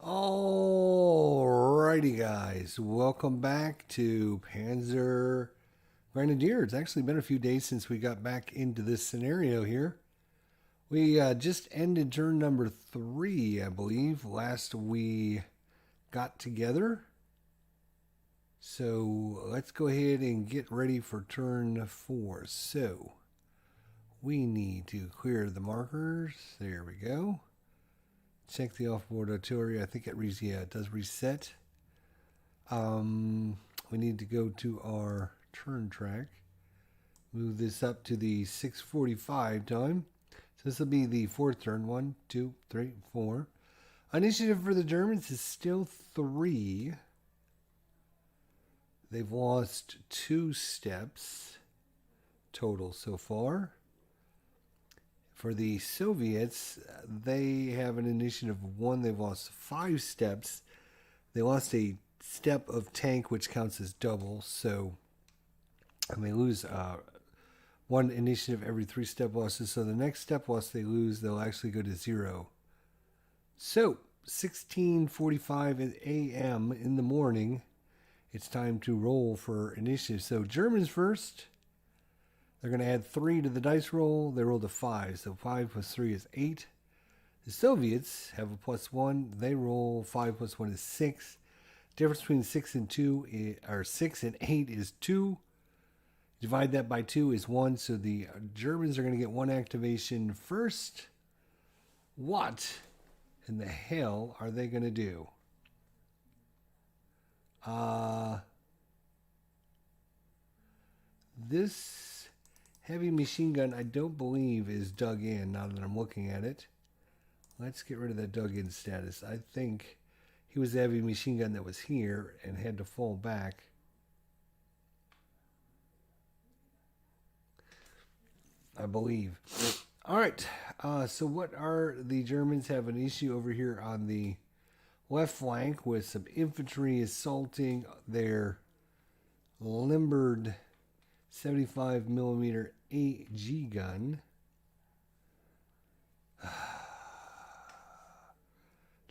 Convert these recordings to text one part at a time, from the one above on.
Alrighty, guys, welcome back to Panzer Grenadier. It's actually been a few days since we got back into this scenario here. We just ended turn number 3, I believe, last we got together. So let's go ahead and get ready for turn 4. So we need to clear the markers. There we go. Check the offboard artillery. I think it does reset. We need to go to our turn track. Move this up to the 6:45 time. So this will be the fourth turn. 1, 2, 3, 4. Initiative for the Germans is still 3. They've lost 2 steps total so far. For the Soviets, they have an initiative of 1. They've lost 5 steps. They lost a step of tank, which counts as double. So, and they lose 1 initiative every 3 step losses. So the next step loss they lose, they'll actually go to 0. So, 16:45 a.m. in the morning, it's time to roll for initiative. So Germans first. They're going to add 3 to the dice roll. They rolled a 5. So 5 plus 3 is 8. The Soviets have a +1. They roll 5 plus 1 is 6. Difference between 6 and 6 and 8 is 2. Divide that by 2 is 1. So the Germans are going to get 1 activation first. What in the hell are they going to do? This heavy machine gun, I don't believe, is dug in now that I'm looking at it. Let's get rid of that dug in status. I think he was the heavy machine gun that was here and had to fall back. I believe. All right. So what are the Germans have an issue over here on the left flank with some infantry assaulting their limbered 75 millimeter AG gun.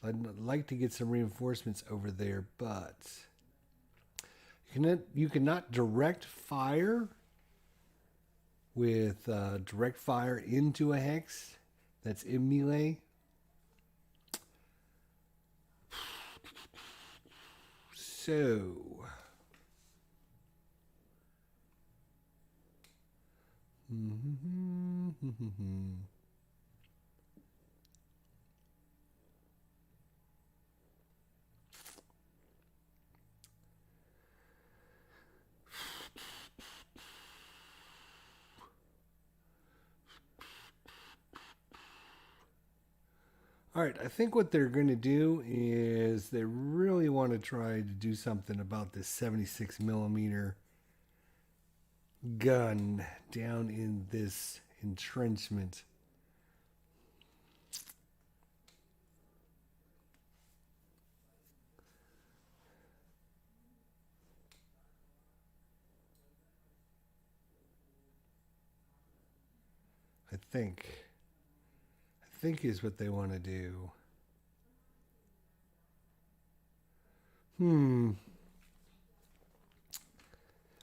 I'd like to get some reinforcements over there, but you cannot direct fire with direct fire into a hex that's in melee. So all right, I think what they're going to do is they really want to try to do something about this 76 millimeter gun down in this entrenchment. I think is what they want to do.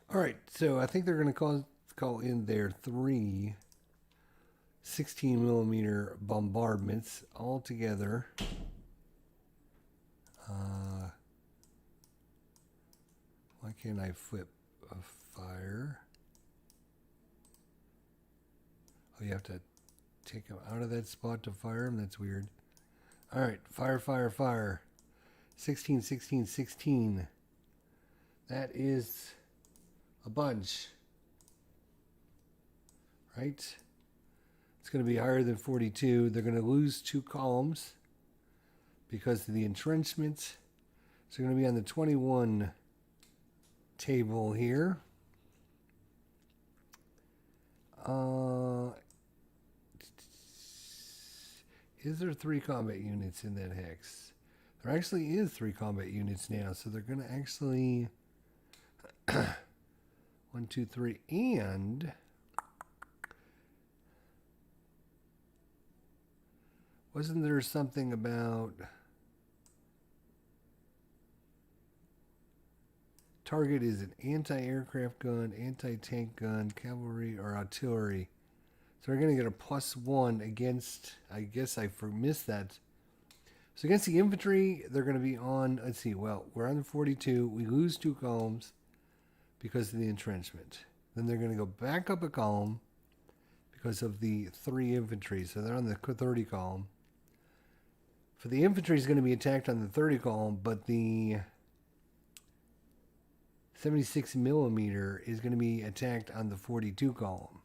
All right, so I think they're going to call in their 3 16 millimeter bombardments all together. Why can't I flip a fire? Oh, you have to take them out of that spot to fire them? That's weird. All right, fire, fire, fire. 16, 16, 16. That is a bunch. Right? It's going to be higher than 42. They're going to lose 2 columns because of the entrenchment. So they're going to be on the 21 table here. Is there 3 combat units in that hex? There actually is 3 combat units now, so they're going to actually 1, 2, 3, and wasn't there something about target is an anti-aircraft gun, anti-tank gun, cavalry, or artillery. So we're going to get a +1 against, I guess I missed that. So against the infantry, they're going to be on, let's see, well, we're on the 42. We lose 2 columns because of the entrenchment. Then they're going to go back up a column because of the 3 infantry. So they're on the 30 column. For the infantry is going to be attacked on the 30 column, but the 76 millimeter is going to be attacked on the 42 column.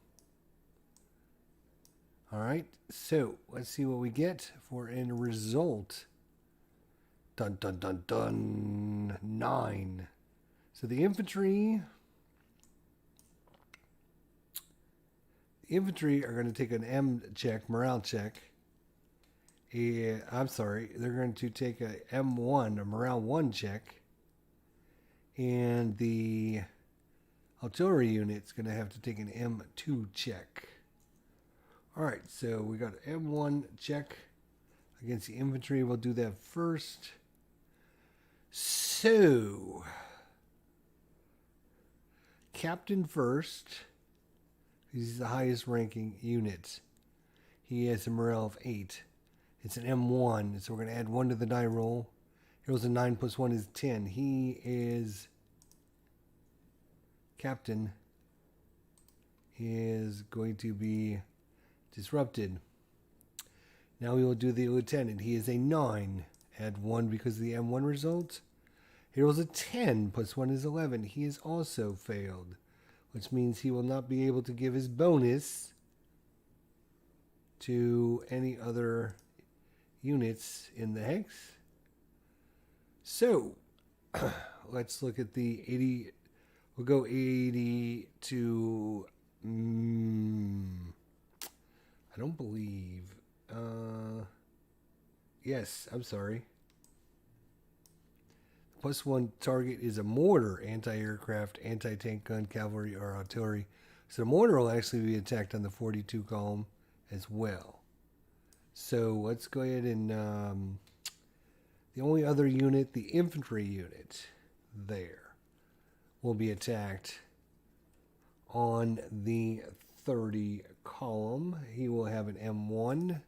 All right, so let's see what we get for a result. Dun, dun, dun, dun. 9. So the infantry are going to take an M check, morale check. I'm sorry, they're going to take a M1, a morale 1 check. And the artillery unit's going to have to take an M2 check. All right, so we got an M1 check against the infantry. We'll do that first. So, Captain first. He's the highest ranking unit. He has a morale of 8. It's an M1, so we're going to add 1 to the die roll. Here was a 9 plus 1 is 10. He is Captain is going to be disrupted. Now we will do the lieutenant. He is a 9. Add 1 because of the M1 result. Here was a 10 plus 1 is 11. He is also failed, which means he will not be able to give his bonus to any other units in the hex. So let's look at the 80. We'll go 80 to I don't believe yes, I'm sorry. +1 target is a mortar, anti-aircraft, anti-tank gun, cavalry, or artillery. So the mortar will actually be attacked on the 42 column as well. So let's go ahead and the only other unit, the infantry unit there, will be attacked on the 30 column. He will have an M1.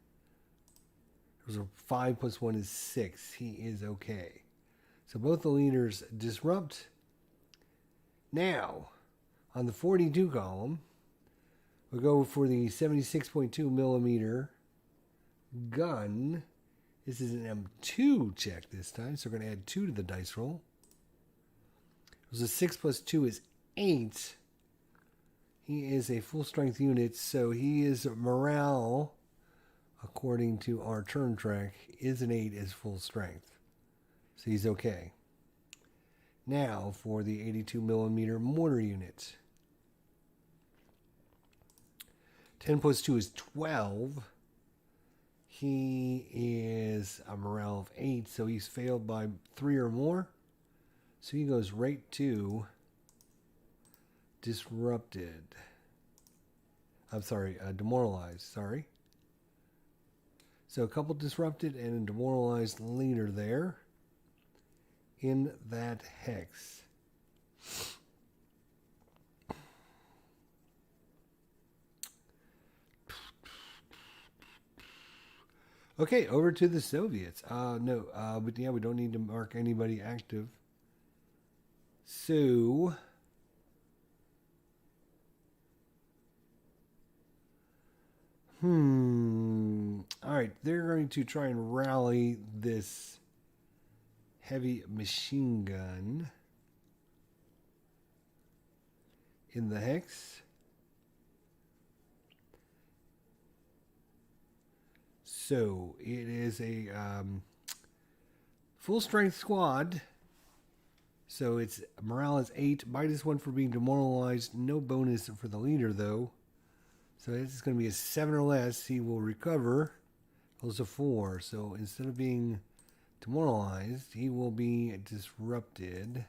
There's a 5 plus 1 is 6. He is okay. So both the leaders disrupt. Now, on the 42 column, we'll go for the 76.2 millimeter gun. This is an M2 check this time, so we're going to add 2 to the dice roll. It was a 6 plus 2 is 8. He is a full strength unit, so he is morale, according to our turn track, is an 8 as full strength. So he's okay. Now for the 82 millimeter mortar unit. 10 plus 2 is 12. He is a morale of 8, so he's failed by 3 or more. So he goes right to disrupted. I'm sorry, demoralized, sorry. So a couple disrupted and a demoralized leader there in that hex. Okay, over to the Soviets. But yeah, we don't need to mark anybody active. So, all right, they're going to try and rally this heavy machine gun in the hex. So it is a full strength squad. So its morale is 8, -1 for being demoralized. No bonus for the leader though. So this is going to be a 7 or less. He will recover. Those are 4. So instead of being demoralized, he will be disrupted.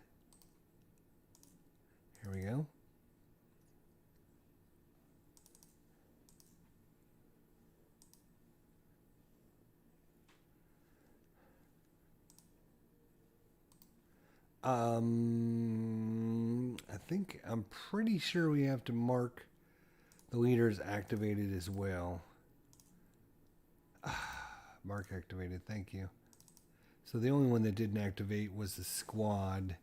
Here we go. think I'm pretty sure we have to mark the leaders activated as well. Mark activated, thank you. So the only one that didn't activate was the squad.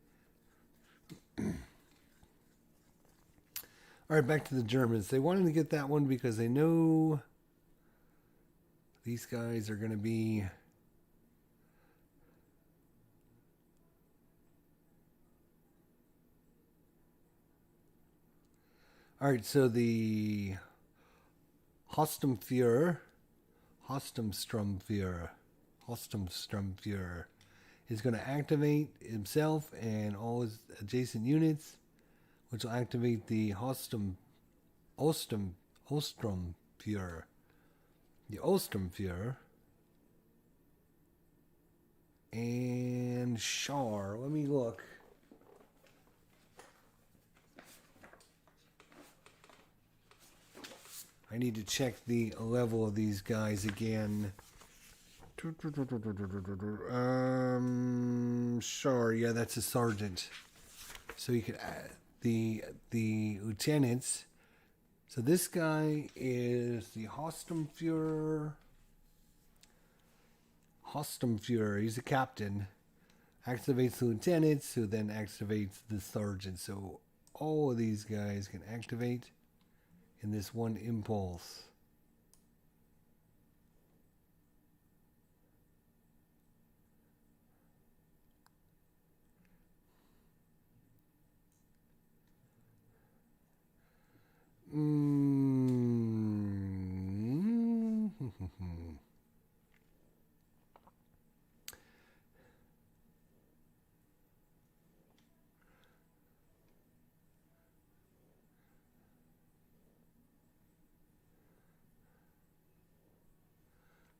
Alright, back to the Germans. They wanted to get that one because they know these guys are going to be... Alright, so the Hostumführer is going to activate himself and all his adjacent units, which will activate the Ostromführer. The Ostromführer and Schar. Let me look. I need to check the level of these guys again. Sure, yeah, that's a sergeant. So you could add the lieutenants. So this guy is the Hostumführer. He's a captain. Activates the lieutenants, who then activates the sergeant. So all of these guys can activate in this one impulse.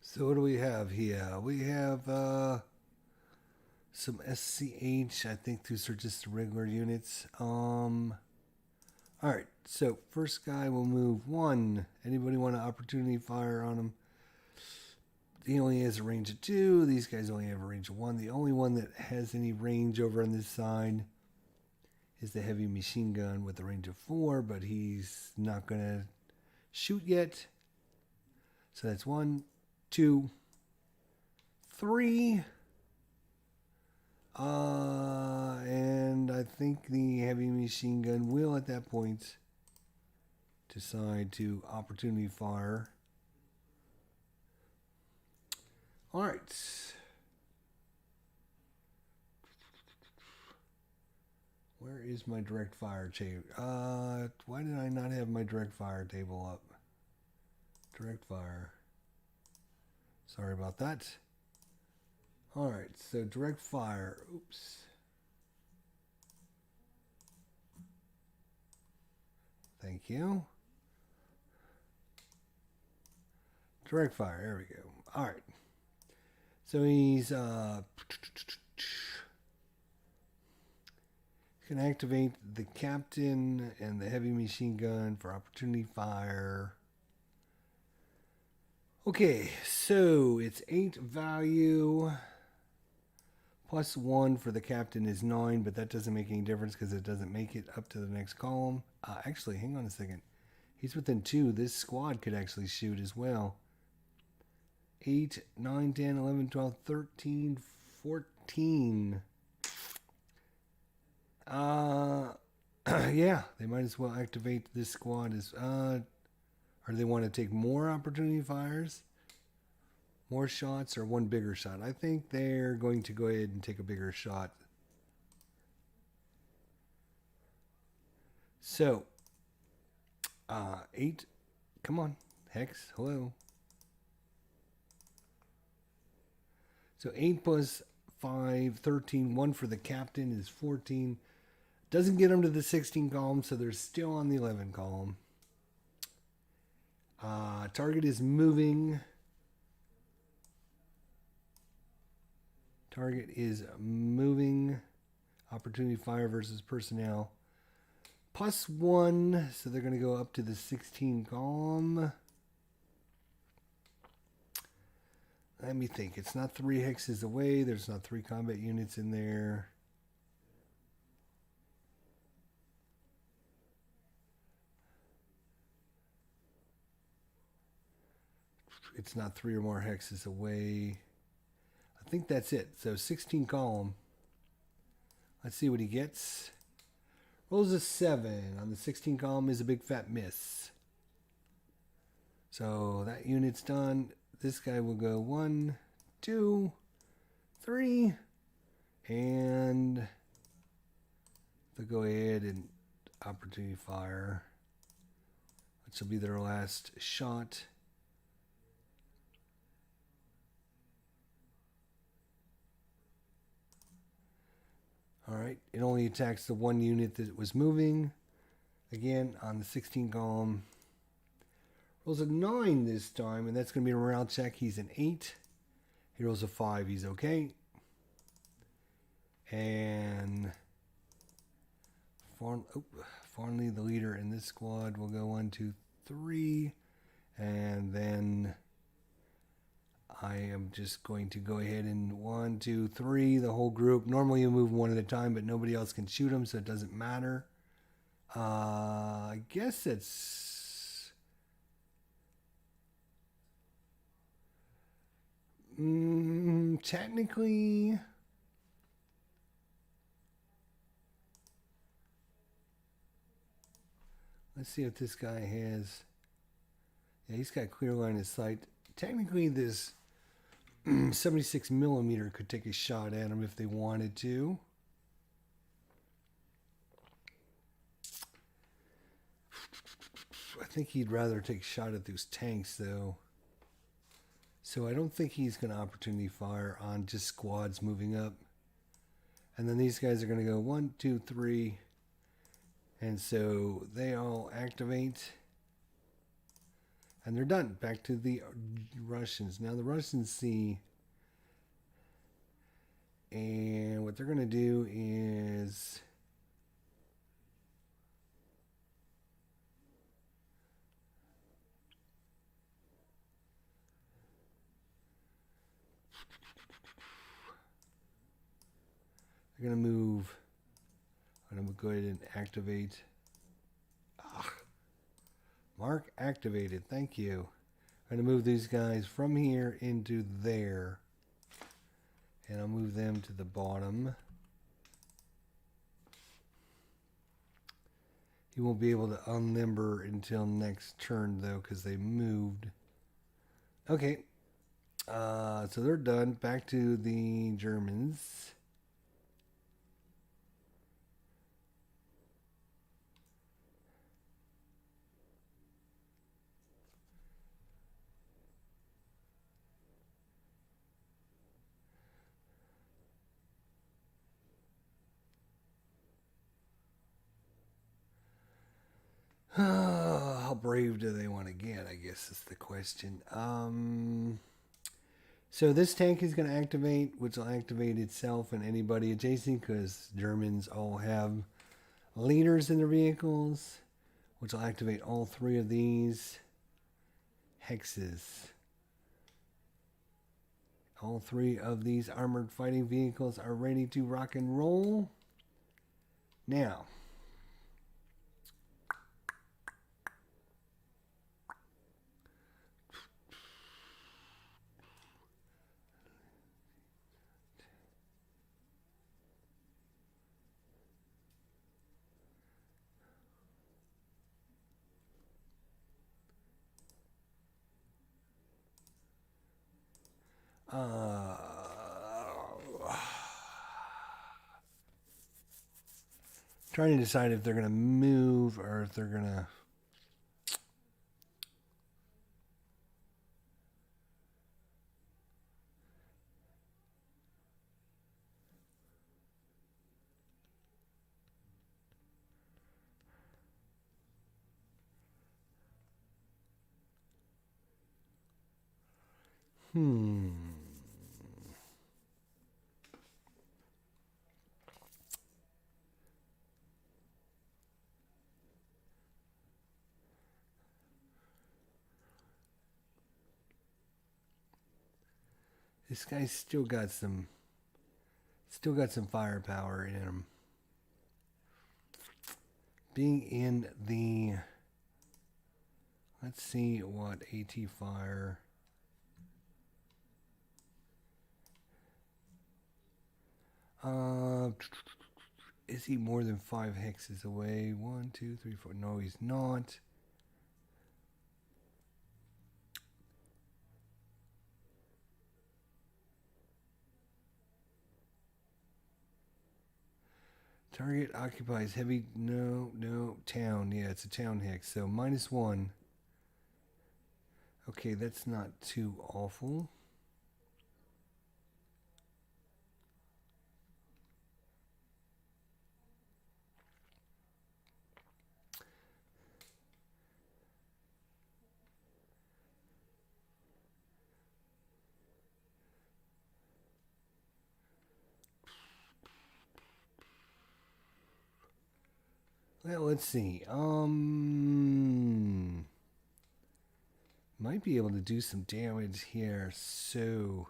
So what do we have here? We have some SCH. I think these are just regular units. Alright, so first guy will move 1. Anybody want an opportunity fire on him? He only has a range of 2. These guys only have a range of 1. The only one that has any range over on this side is the heavy machine gun with a range of 4, but he's not going to shoot yet. So that's 1, 2, 3. And I think the heavy machine gun will at that point decide to opportunity fire. Alright. Where is my direct fire table? Why did I not have my direct fire table up? Direct fire. Sorry about that. Alright, so direct fire. Oops. Thank you. Direct fire, there we go. Alright. So he's can activate the captain and the heavy machine gun for opportunity fire. Okay, so it's 8 value. Plus 1 for the captain is 9, but that doesn't make any difference because it doesn't make it up to the next column. Actually, hang on a second. He's within 2. This squad could actually shoot as well. 8, 9, 10, 11, 12, 13, 14. Yeah, they might as well activate this squad as... or do they want to take more opportunity fires? More shots or one bigger shot? I think they're going to go ahead and take a bigger shot. So, 8. Come on. Hex, hello. So 8 plus 5, 13. 1 for the captain is 14. Doesn't get them to the 16 column, so they're still on the 11 column. Target is moving. Target is moving. Opportunity fire versus personnel. Plus 1, so they're going to go up to the 16 column. Let me think. It's not 3 hexes away. There's not 3 combat units in there. it's not 3 or more hexes away. I think that's it. So 16 column. Let's see what he gets. Rolls a 7 on the 16 column is a big fat miss. So that unit's done. This guy will go 1, 2, 3, and they'll go ahead and opportunity fire, which will be their last shot. Alright, it only attacks the one unit that was moving. Again, on the 16 column. Rolls a 9 this time, and that's going to be a morale check. He's an 8. He rolls a 5. He's okay. And finally, the leader in this squad will go 1, 2, 3. And then I am just going to go ahead and 1, 2, 3, the whole group. Normally you move one at a time, but nobody else can shoot them, so it doesn't matter. I guess it's... technically... Let's see if this guy has... Yeah, he's got clear line of sight. Technically, this 76 millimeter could take a shot at him if they wanted to. I think he'd rather take a shot at those tanks, though. So I don't think he's going to opportunity fire on just squads moving up. And then these guys are going to go 1, 2, 3. And so they all activate. And they're done. Back to the Russians. Now the Russians see. And what they're going to do is... they're going to move. I'm going to go ahead and activate. Mark activated. Thank you. I'm going to move these guys from here into there. And I'll move them to the bottom. He won't be able to unlimber until next turn, though, because they moved. Okay. So they're done. Back to the Germans. How brave do they want to get, I guess is the question. So this tank is going to activate, which will activate itself and anybody adjacent, because Germans all have leaders in their vehicles, which will activate all 3 of these hexes. All 3 of these armored fighting vehicles are ready to rock and roll. Now, trying to decide if they're going to move or if they're going to... This guy's still got some firepower in him. Being in the... Let's see what AT fire... Is he more than 5 hexes away? 1, 2, 3, 4. No, he's not. Target occupies heavy. No. Town. Yeah, it's a town hex. So -1. Okay, that's not too awful. Well, let's see. Might be able to do some damage here. So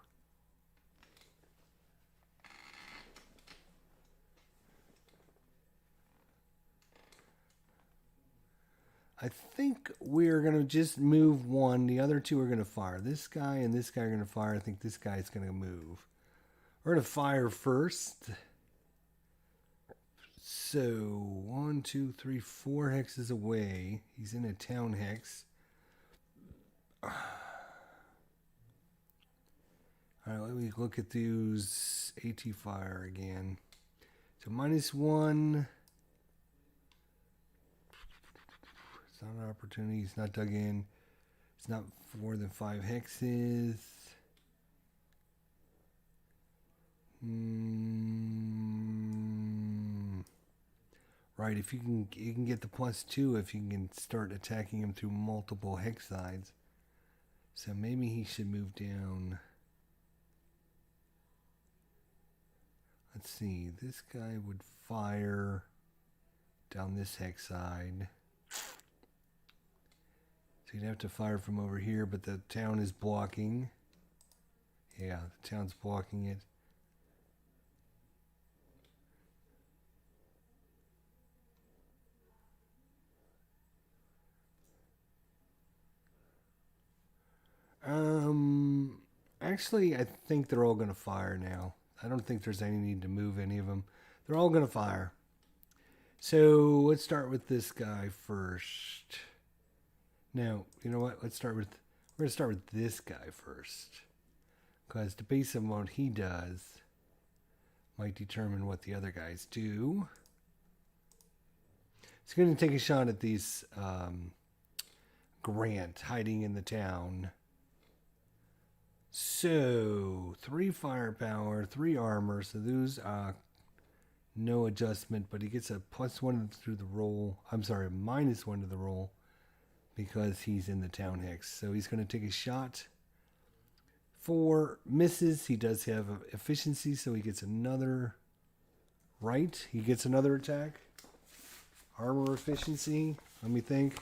I think we're going to just move one. The other two are going to fire. This guy and this guy are going to fire. I think this guy's going to move. We're going to fire first. So 1, 2, 3, 4 hexes away. He's in a town hex. All right, let me look at those AT fire again. So -1. It's not an opportunity. It's not dug in. It's not more than 5 hexes. Right, if you can get the +2 if you can start attacking him through multiple hex sides. So maybe he should move down. Let's see. This guy would fire down this hex side. So you'd have to fire from over here, but the town is blocking. Yeah, the town's blocking it. Actually, I think they're all going to fire now. I don't think there's any need to move any of them. They're all going to fire. So let's start with this guy first. Now, you know what? We're going to start with this guy first. Because the base of what he does might determine what the other guys do. He's going to take a shot at these Grant hiding in the town. So 3 firepower, 3 armor. So those no adjustment, but he gets a +1 through the roll. I'm sorry, a -1 to the roll because he's in the town hex. So he's going to take a shot. 4 misses. He does have efficiency, so he gets another. Right, he gets another attack. Armor efficiency. Let me think.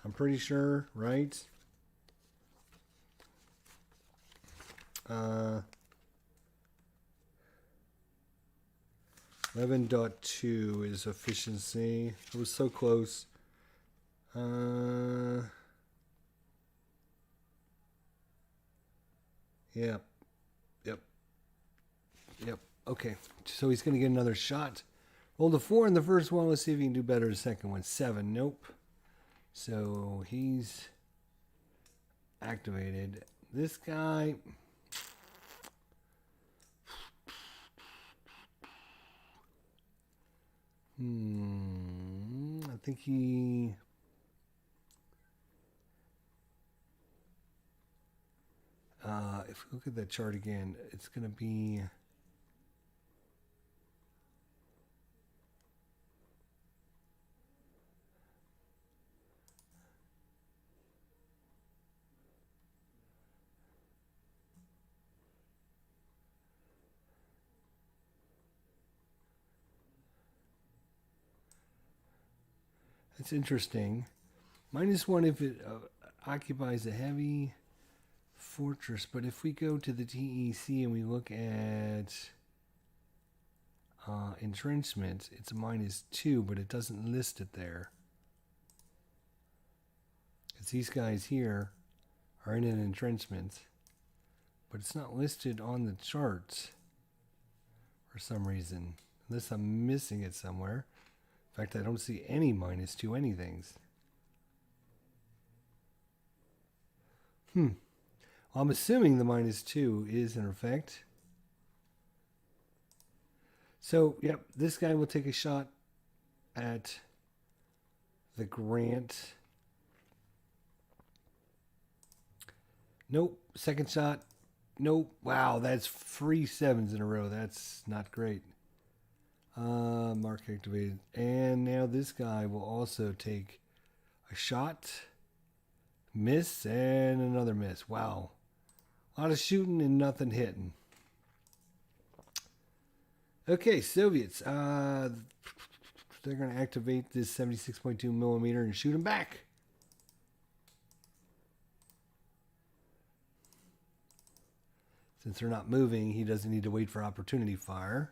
I'm pretty sure, right? 11.2 is efficiency. I was so close. Yep. Okay, so he's going to get another shot. Rolled a 4 in the first one. Let's see if he can do better the second one. 7. Nope. So he's activated. This guy. I think he. If we look at that chart again, it's going to be. That's interesting. -1 if it occupies a heavy fortress, but if we go to the TEC and we look at entrenchment, it's a -2, but it doesn't list it there. Because these guys here are in an entrenchment, but it's not listed on the charts. for some reason. Unless I'm missing it somewhere. In fact, I don't see any -2 anythings. Well, I'm assuming the -2 is in effect. So, yep, this guy will take a shot at the Grant. Nope. Second shot. Nope. Wow, that's 3 7s in a row. That's not great. Mark activated. And now this guy will also take a shot. Miss and another miss. Wow. A lot of shooting and nothing hitting. Okay, Soviets. They're going to activate this 76.2 millimeter and shoot him back. Since they're not moving, he doesn't need to wait for opportunity fire.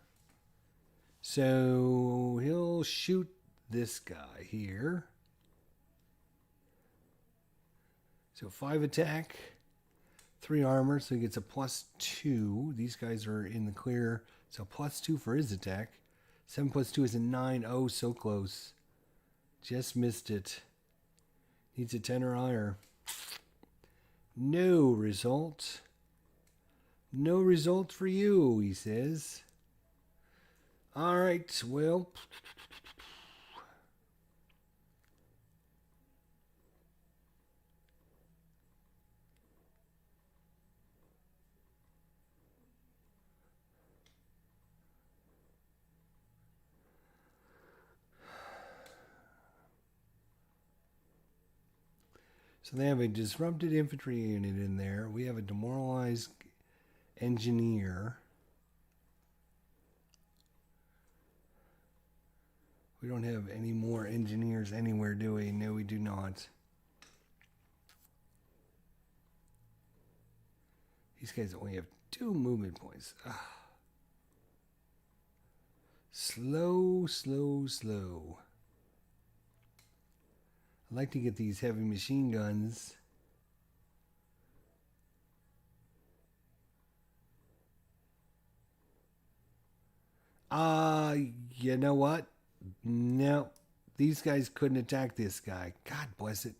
So he'll shoot this guy here. So 5 attack, 3 armor, so he gets a +2. These guys are in the clear, so +2 for his attack. 7 + 2 is a 9. Oh, so close. Just missed it. Needs a 10 or higher. No result. No result for you, he says. All right, well. So they have a disrupted infantry unit in there. We have a demoralized engineer. We don't have any more engineers anywhere, do we? No, we do not. These guys only have 2 movement points. Slow, slow, slow. I'd like to get these heavy machine guns. You know what? No, these guys couldn't attack this guy. God bless it.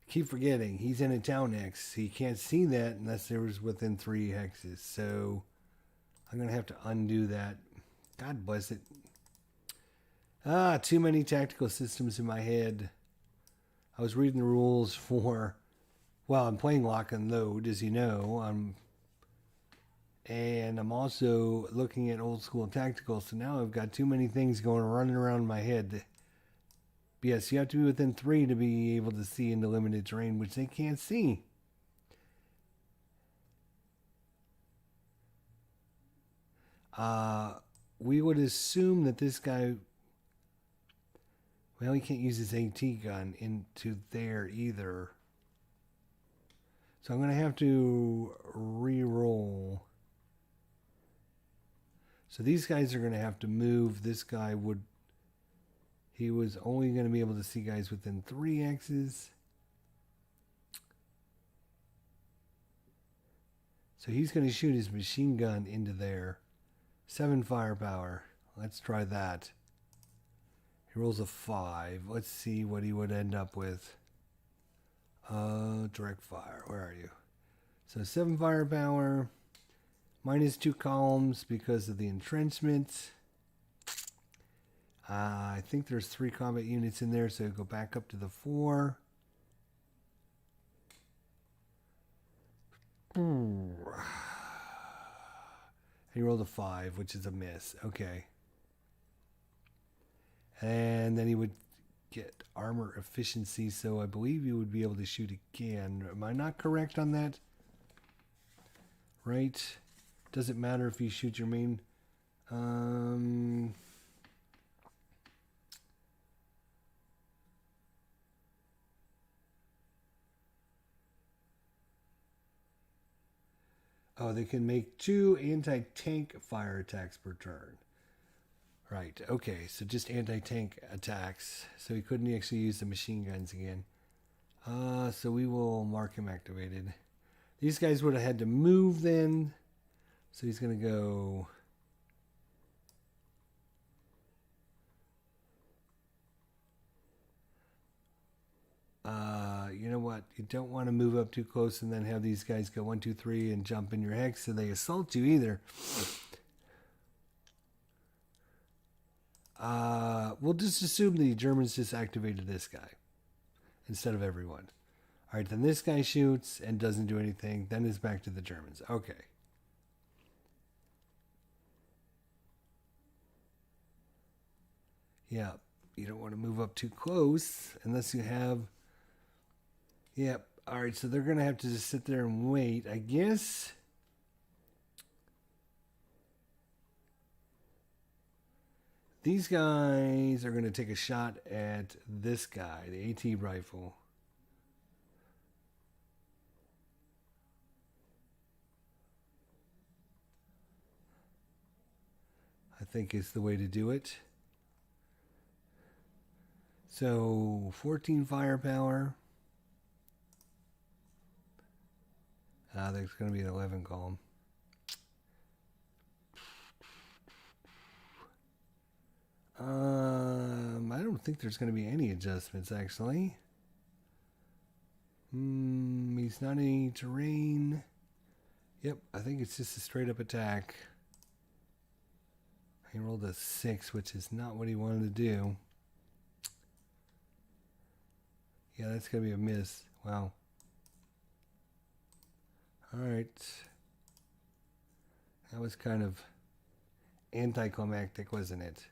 Keep forgetting, he's in a town X. He can't see that unless there was within 3 hexes. So I'm going to have to undo that. God bless it. Too many tactical systems in my head. I was reading the rules for, well, I'm playing Lock and Load, as you know. And I'm also looking at old school tactical. So now I've got too many things running around my head. But yes, you have to be within 3 to be able to see into limited terrain, which they can't see. We would assume that this guy, well, he can't use his AT gun into there either. So I'm going to have to re-roll. So these guys are going to have to move. This guy he was only going to be able to see guys within 3 X's. So he's going to shoot his machine gun into there. 7 firepower. Let's try that. He rolls a 5. Let's see what he would end up with. Direct fire. Where are you? So 7 firepower. -2 columns because of the entrenchment. I think there's 3 combat units in there, so go back up to the 4. He rolled a 5, which is a miss. Okay. And then he would get armor efficiency, so I believe he would be able to shoot again. Am I not correct on that? Right? Doesn't matter if you shoot your main. Oh, they can make 2 anti-tank fire attacks per turn. Right, okay, so just anti-tank attacks. So he couldn't actually use the machine guns again. So we will mark him activated. These guys would have had to move then. So he's going to go You know what? You don't want to move up too close and then have these guys go 1, 2, 3 and jump in your hex so they assault you either. We'll just assume the Germans just activated this guy instead of everyone. All right, then this guy shoots and doesn't do anything. Then it's back to the Germans. Okay. Yeah, you don't want to move up too close unless you have... Yep. All right, so they're going to have to just sit there and wait, I guess. These guys are going to take a shot at this guy, the AT rifle. I think is the way to do it. So 14 firepower. There's going to be an 11 column. I don't think there's going to be any adjustments actually. He's not any terrain. Yep, I think it's just a straight up attack. He rolled a 6, which is not what he wanted to do. Yeah, that's going to be a miss. Wow. Alright. That was kind of anticlimactic, wasn't it?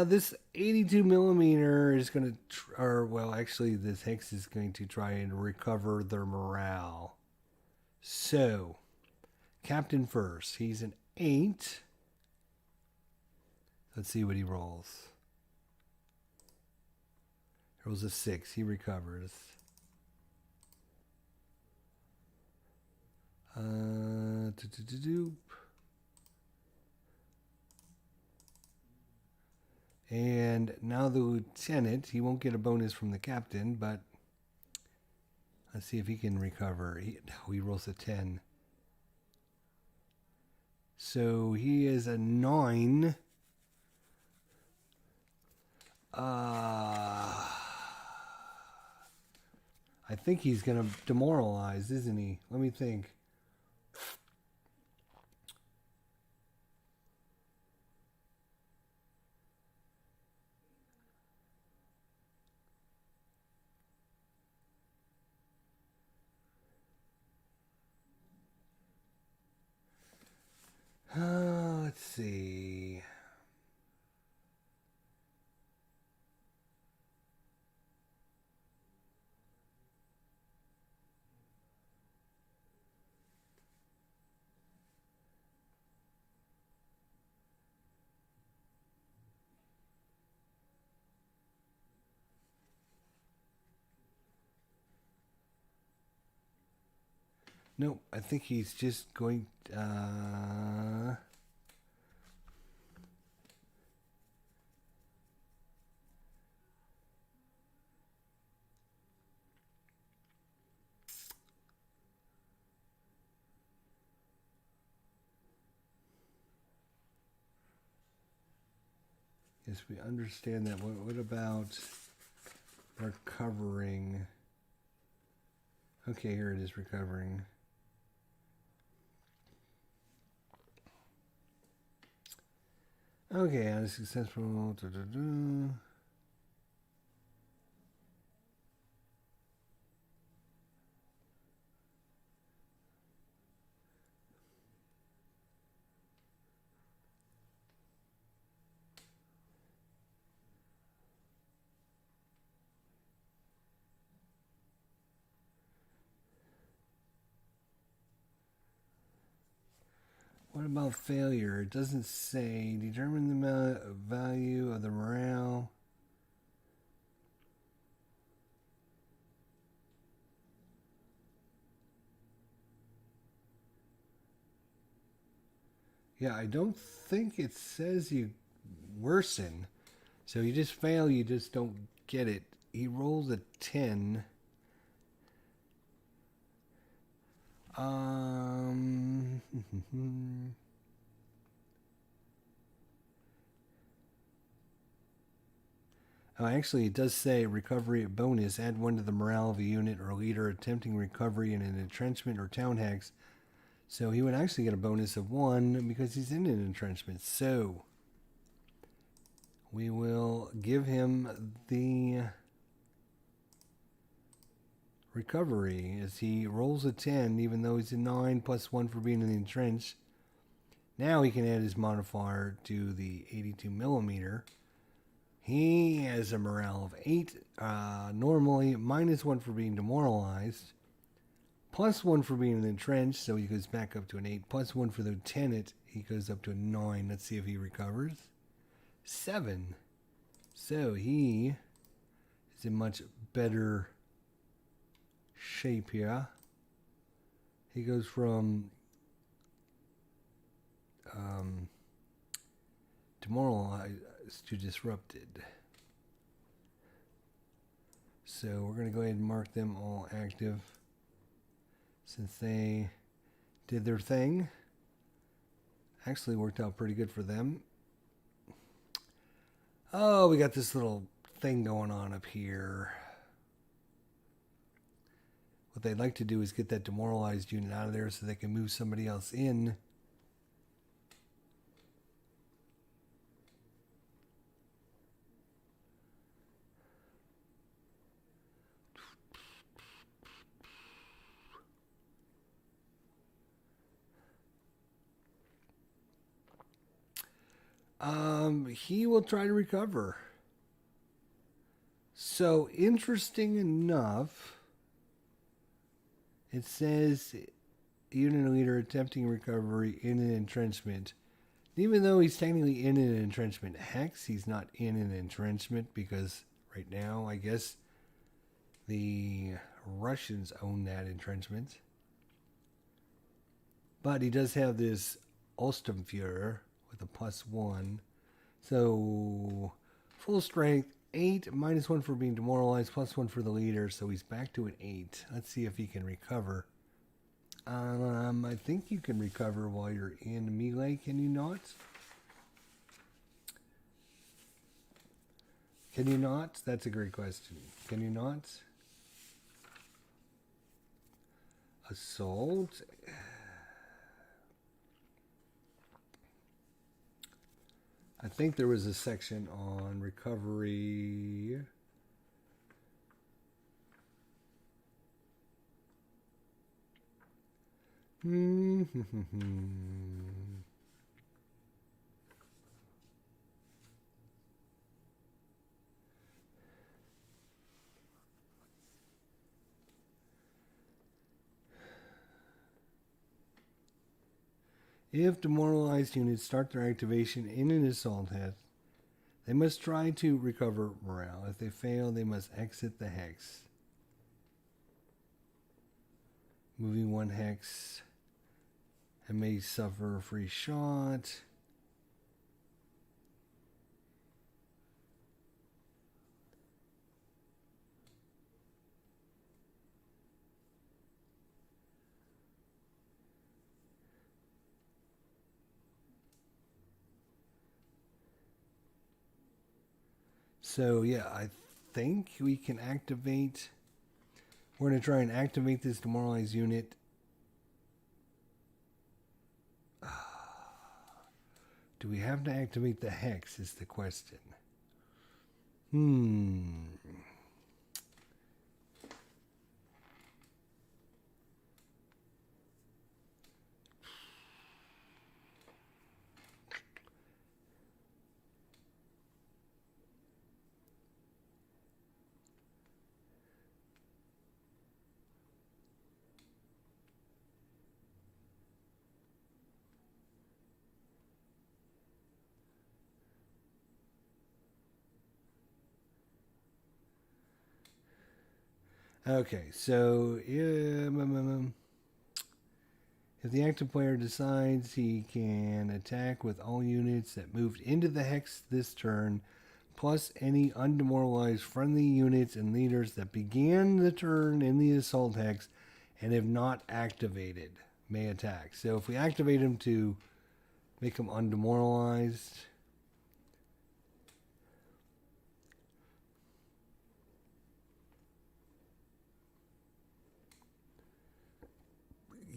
This 82 millimeter is going to, well, actually, this hex is going to try and recover their morale. So, Captain first. He's an 8. Let's see what he rolls. He rolls a 6. He recovers. And now the lieutenant, he won't get a bonus from the captain, but let's see if he can recover. He rolls a 10. So he is a 9. I think he's going to demoralize, isn't he? Let me think. Let's see. No, I think he's just going... Yes, we understand that. What about recovering? Okay, here it is, recovering. Okay, unsuccessful. What about failure? It doesn't say. Determine the value of the morale. Yeah, I don't think it says you worsen. So you just fail, you just don't get it. He rolls a 10. Oh, actually, it does say recovery bonus. Add 1 to the morale of a unit or leader attempting recovery in an entrenchment or town hex. So he would actually get a bonus of 1 because he's in an entrenchment. So we will give him the recovery as he rolls a 10, even though he's a 9 plus 1 for being in the entrenched. Now he can add his modifier to the 82 millimeter. He has a morale of 8, normally minus 1 for being demoralized, plus 1 for being entrenched, so he goes back up to an 8, plus 1 for the lieutenant, he goes up to a 9. Let's see if he recovers. 7. So he is in much better shape here. He goes from demoralized to disrupted. So we're going to go ahead and mark them all active since they did their thing. Actually worked out pretty good for them. Oh, we got this little thing going on up here. What they'd like to do is get that demoralized unit out of there so they can move somebody else in. He will try to recover. So, interesting enough, it says unit leader attempting recovery in an entrenchment. Even though he's technically in an entrenchment hex, he's not in an entrenchment because right now, I guess, the Russians own that entrenchment. But he does have this Ostemführer with a plus 1. So, full strength, 8, minus 1 for being demoralized, plus 1 for the leader. So he's back to an 8. Let's see if he can recover. I think you can recover while you're in melee, can you not? Can you not? That's a great question. Can you not? Assault. I think there was a section on recovery. If demoralized units start their activation in an assault hex, they must try to recover morale. If they fail, they must exit the hex. Moving 1 hex and may suffer a free shot. So yeah, I think we can activate. We're going to try and activate this demoralized unit. Do we have to activate the hex is the question. Okay, so if the active player decides he can attack with all units that moved into the hex this turn, plus any undemoralized friendly units and leaders that began the turn in the assault hex and have not activated, may attack. So if we activate him to make him undemoralized,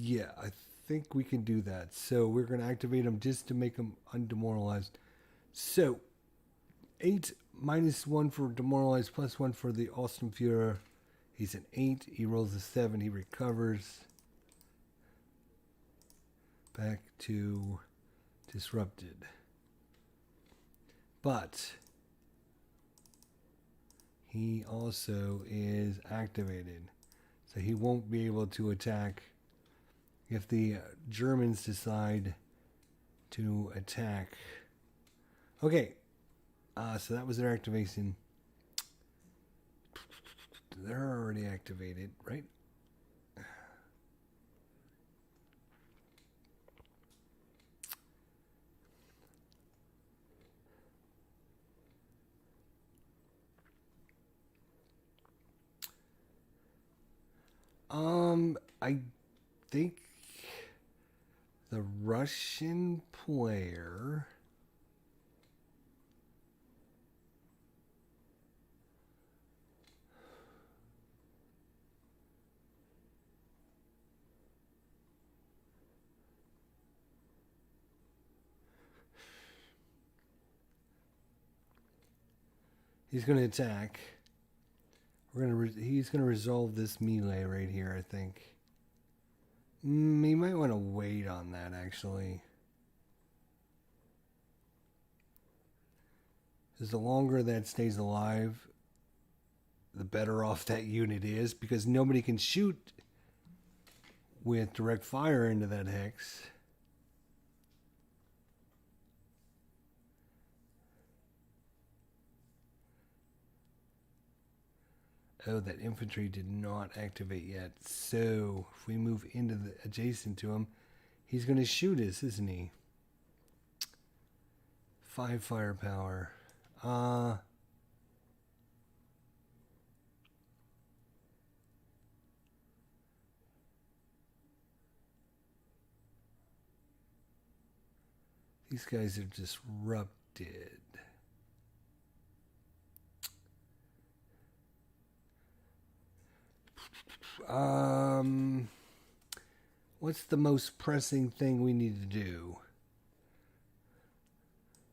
Yeah, I think we can do that. So we're going to activate him just to make him undemoralized. So 8 -1 for demoralized, +1 for the Ostenführer. He's an 8. He rolls a 7. He recovers. Back to disrupted. But he also is activated. So he won't be able to attack if the Germans decide to attack. Okay. So that was their activation. They're already activated, right? I think the Russian player he's going to attack. He's going to resolve this melee right here, I think. He might want to wait on that, actually. Because the longer that stays alive, the better off that unit is, because nobody can shoot with direct fire into that hex. Oh, that infantry did not activate yet. So, if we move into the adjacent to him, he's going to shoot us, isn't he? 5 firepower. These guys are disrupted. What's the most pressing thing we need to do?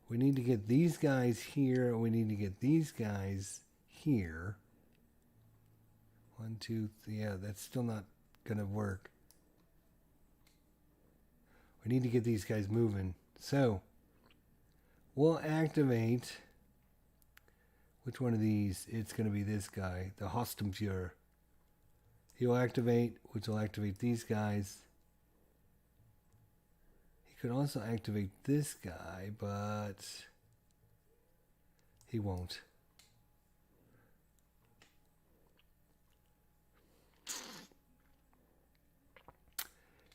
We need to get these guys here. We need to get these guys here. 1, 2, 3. Yeah, that's still not going to work. We need to get these guys moving. So, we'll activate. Which one of these? It's going to be this guy, the Ostenführer. He'll activate, which will activate these guys. He could also activate this guy, but he won't.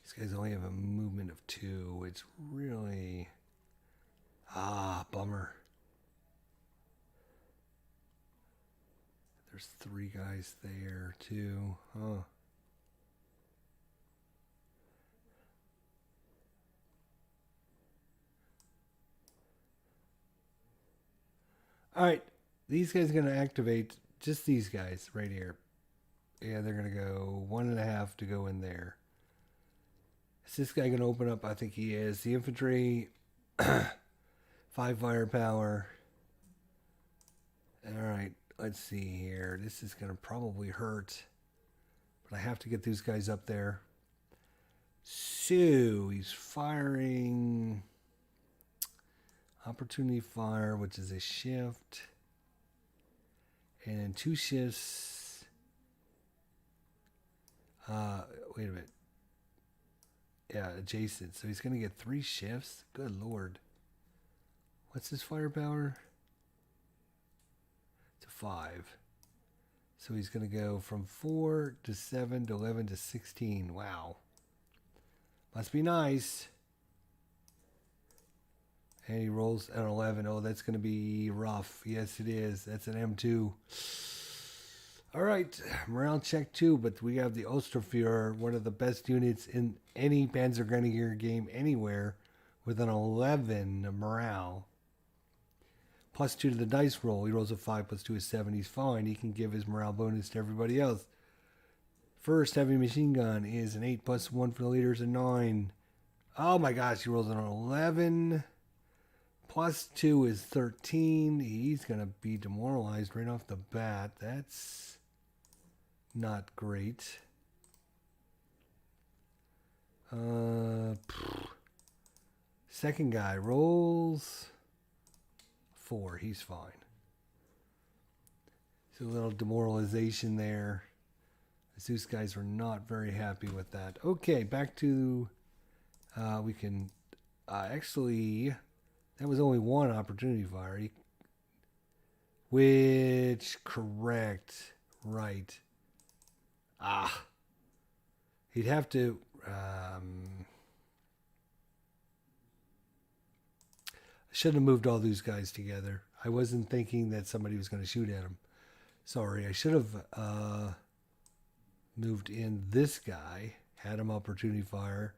These guys only have a movement of 2. It's really... bummer. There's 3 guys there, too. Huh. Alright. These guys are going to activate just these guys right here. Yeah, they're going to go 1.5 to go in there. Is this guy going to open up? I think he is. The infantry, 5 firepower. Alright. Let's see here. This is going to probably hurt. But I have to get these guys up there. So, he's firing opportunity fire, which is a shift. And then 2 shifts. Wait a minute. Yeah, adjacent. So he's going to get 3 shifts. Good Lord. What's his firepower? 5. So he's going to go from 4 to 7 to 11 to 16. Wow. Must be nice. And he rolls an 11. Oh, that's going to be rough. Yes, it is. That's an M2. All right. Morale check 2, but we have the Osterführer, one of the best units in any Panzer Grenadier game anywhere, with an 11 morale. +2 to the dice roll. He rolls a 5, +2 is 7. He's fine. He can give his morale bonus to everybody else. First heavy machine gun is an 8 plus 1 for the leader is a 9. Oh my gosh, he rolls an 11. Plus 2 is 13. He's going to be demoralized right off the bat. That's not great. Second guy rolls 4. He's fine. So a little demoralization there. The Zeus guys were not very happy with that. Okay, back to... we can... actually... That was only one opportunity fire. Which... Correct. Right. Ah. He'd have to... I shouldn't have moved all these guys together. I wasn't thinking that somebody was going to shoot at him. Sorry, I should have moved in this guy, had him opportunity fire,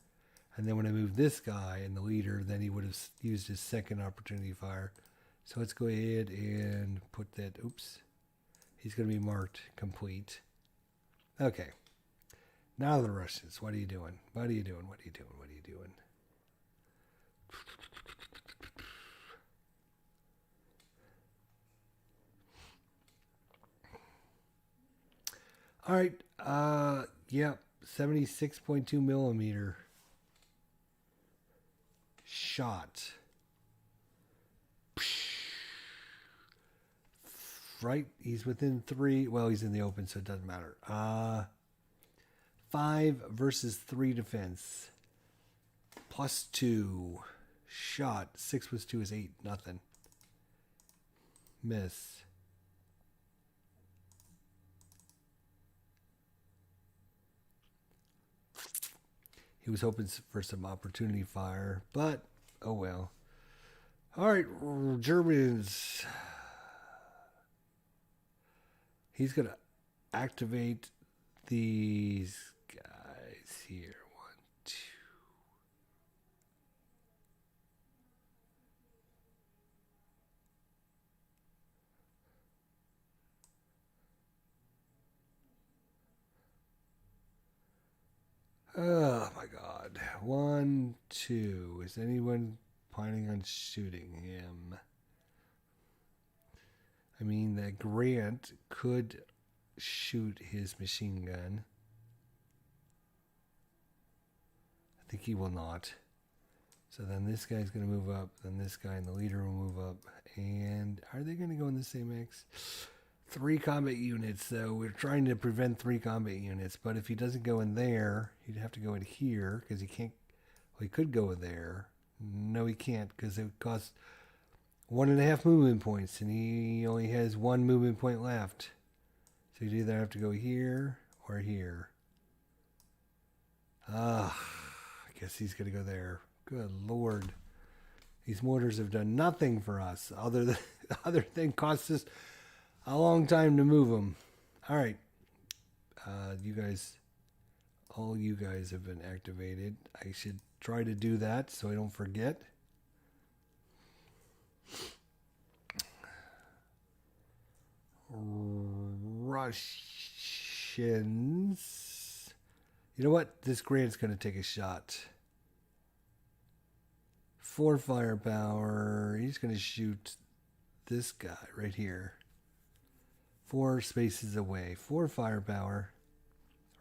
and then when I moved this guy and the leader, then he would have used his second opportunity fire. So let's go ahead and put that, oops, he's going to be marked complete. Okay. Now the Russians, what are you doing? What are you doing? What are you doing? What are you doing? All right. Yep. 76.2 millimeter shot. Right. He's within 3. Well, he's in the open, so it doesn't matter. 5 versus 3 defense. Plus 2. Shot. 6 plus 2 is 8. Nothing. Miss. He was hoping for some opportunity fire, but oh well. All right, Germans. He's going to activate these guys here. 1, 2. Oh my God. 1, 2. Is anyone planning on shooting him? I mean, that Grant could shoot his machine gun. I think he will not. So then this guy's going to move up. Then this guy and the leader will move up. And are they going to go in the same X? 3 combat units, so we're trying to prevent 3 combat units. But if he doesn't go in there, he'd have to go in here because he can't. Well, he could go in there. No, he can't because it costs 1.5 movement points, and he only has 1 movement point left. So you'd either have to go here or here. I guess he's going to go there. Good Lord. These mortars have done nothing for us other than cost us a long time to move them. All right. You guys, all you guys have been activated. I should try to do that so I don't forget. Russians. You know what? This Grant's going to take a shot. 4 firepower. He's going to shoot this guy right here. 4 spaces away. 4 firepower.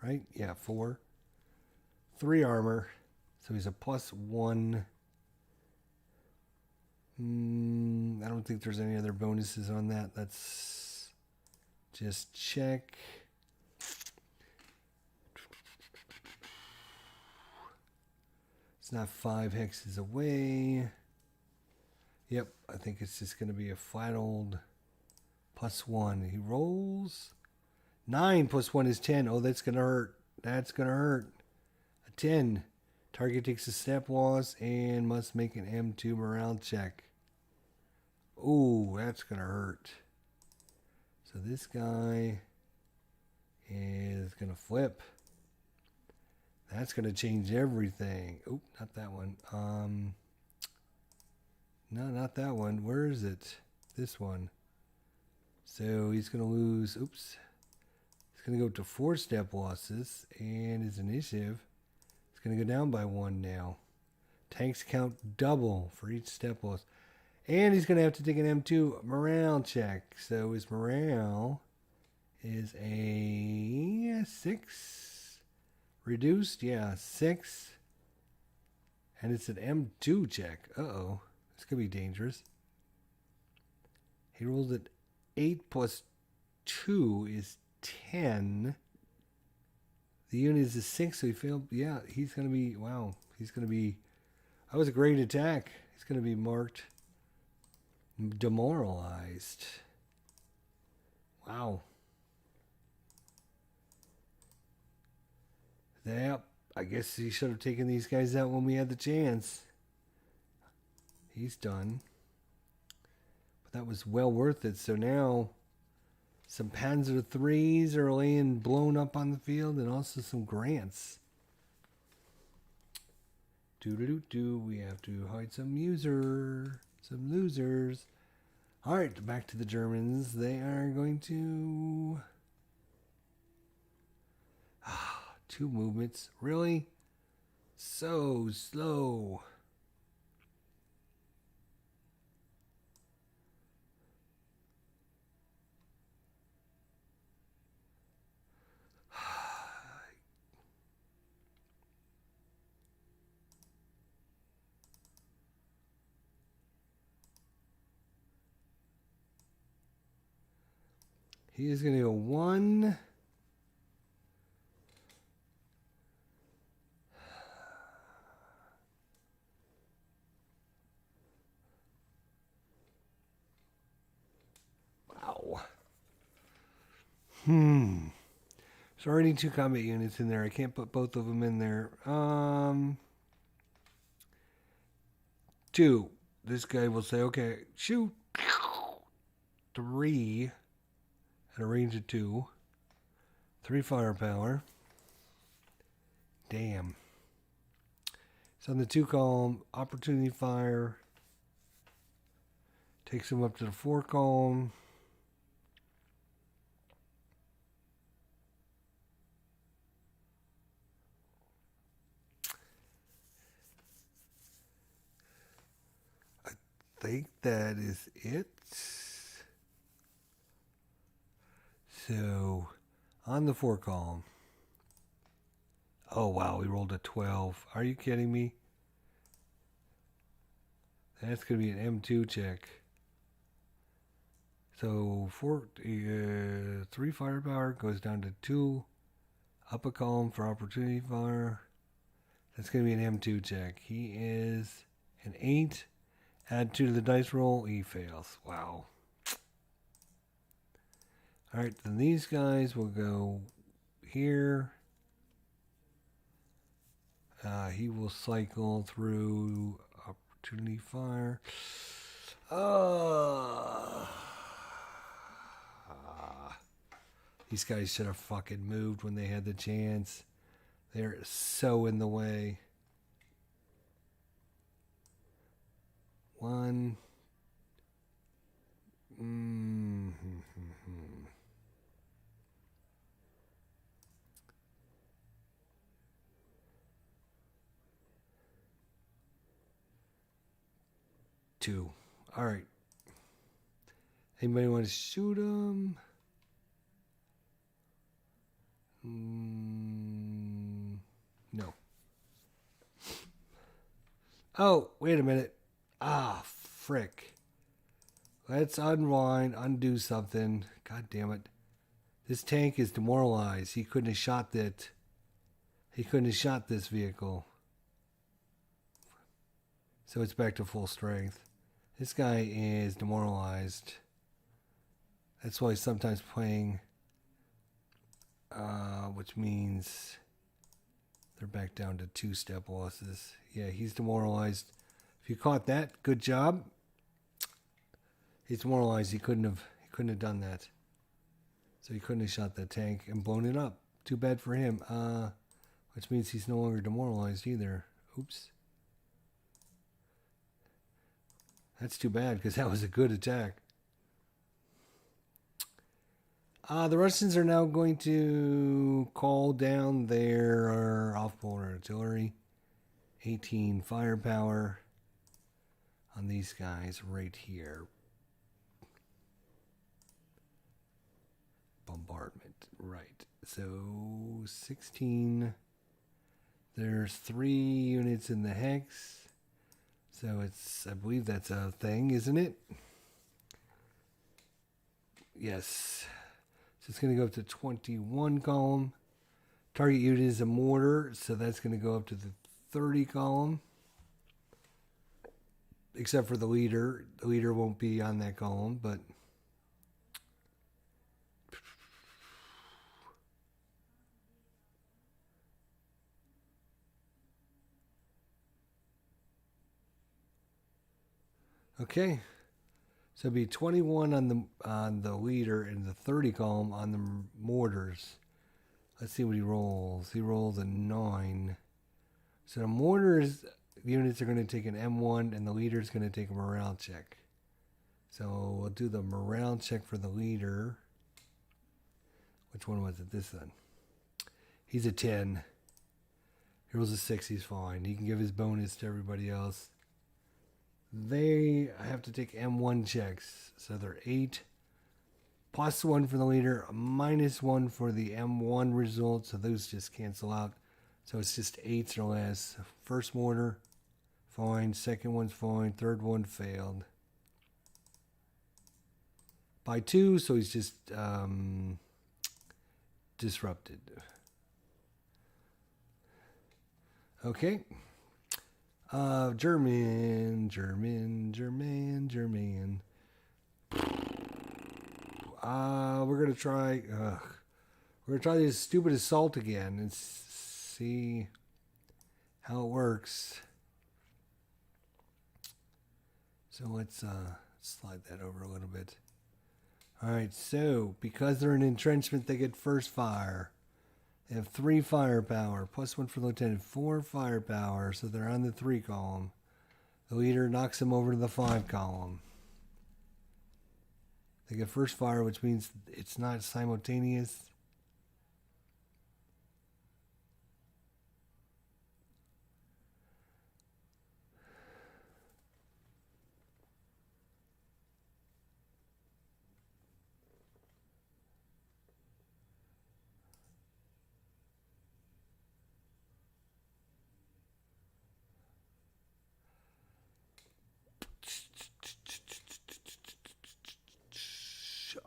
Right? Yeah, 4. 3 armor. So he's a +1. I don't think there's any other bonuses on that. Let's just check. It's not 5 hexes away. Yep, I think it's just going to be a flat old +1. He rolls. 9 plus 1 is 10. Oh, that's going to hurt. That's going to hurt. A 10. Target takes a step loss and must make an M2 morale check. Oh, that's going to hurt. So this guy is going to flip. That's going to change everything. Oh, not that one. No, not that one. Where is it? This one. So he's going to lose. Oops. He's going to go to 4 step losses, and his initiative is going to go down by 1 now. Tanks count double for each step loss. And he's going to have to take an M2 morale check. So his morale is a 6. Reduced, yeah, 6. And it's an M2 check. Uh-oh. This could be dangerous. He rolled at 8 plus 2 is 10. The unit is a 6, so he failed. Yeah, he's going to be, wow. He's going to be, that was a great attack. He's going to be marked demoralized. Wow. Yep. I guess he should have taken these guys out when we had the chance. He's done. But that was well worth it. So now some Panzer IIIs are laying blown up on the field, and also some Grants. We have to hide some losers. All right, back to the Germans. They are going to 2 movements. Really? So slow. He is going to go 1. Wow. There's already 2 combat units in there. I can't put both of them in there. 2. This guy will say, okay, shoot. 3. At a range of 2. 3 firepower. Damn. It's on the 2 column. Opportunity fire. Takes him up to the 4 column. I think that is it. So, on the 4 column. Oh, wow, we rolled a 12. Are you kidding me? That's going to be an M2 check. So, 3 firepower goes down to 2. Up a column for opportunity fire. That's going to be an M2 check. He is an 8. Add 2 to the dice roll. He fails. Wow. Alright, then these guys will go here. He will cycle through opportunity fire. These guys should have fucking moved when they had the chance. They're so in the way. 1. 2. All right. Anybody want to shoot him? No. Oh, wait a minute. Ah, frick. Let's unwind, undo something. God damn it. This tank is demoralized. He couldn't have shot that. He couldn't have shot this vehicle. So it's back to full strength. This guy is demoralized. That's why he's sometimes playing, which means they're back down to 2 step losses. Yeah, he's demoralized. If you caught that, good job. He's demoralized. He couldn't have done that. So he couldn't have shot that tank and blown it up. Too bad for him. Which means he's no longer demoralized either. Oops. That's too bad because that was a good attack. The Russians are now going to call down their off-board artillery. 18 firepower on these guys right here. Bombardment, right. So 16. There's 3 units in the hex. So it's, I believe that's a thing, isn't it? Yes. So it's going to go up to 21 column. Target unit is a mortar, so that's going to go up to the 30 column. Except for the leader. The leader won't be on that column, but... Okay. So it'd be 21 on the leader and the 30 column on the mortars. Let's see what he rolls. He rolls a 9. So the mortars units are going to take an M1 and the leader is going to take a morale check. So we'll do the morale check for the leader. Which one was it? This one. He's a 10. He rolls a 6. He's fine. He can give his bonus to everybody else. They have to take M1 checks. So they're 8. Plus 1 for the leader. Minus 1 for the M1 result. So those just cancel out. So it's just 8s or less. First mortar, fine. Second one's fine. Third one failed. By 2, so he's just disrupted. Okay. German. We're gonna try. We're gonna try this stupid assault again and see how it works. So let's slide that over a little bit. All right. So because they're in entrenchment, they get first fire. They have 3 firepower, plus 1 for lieutenant, 4 firepower, so they're on the 3 column. The leader knocks them over to the 5 column. They get first fire, which means it's not simultaneous.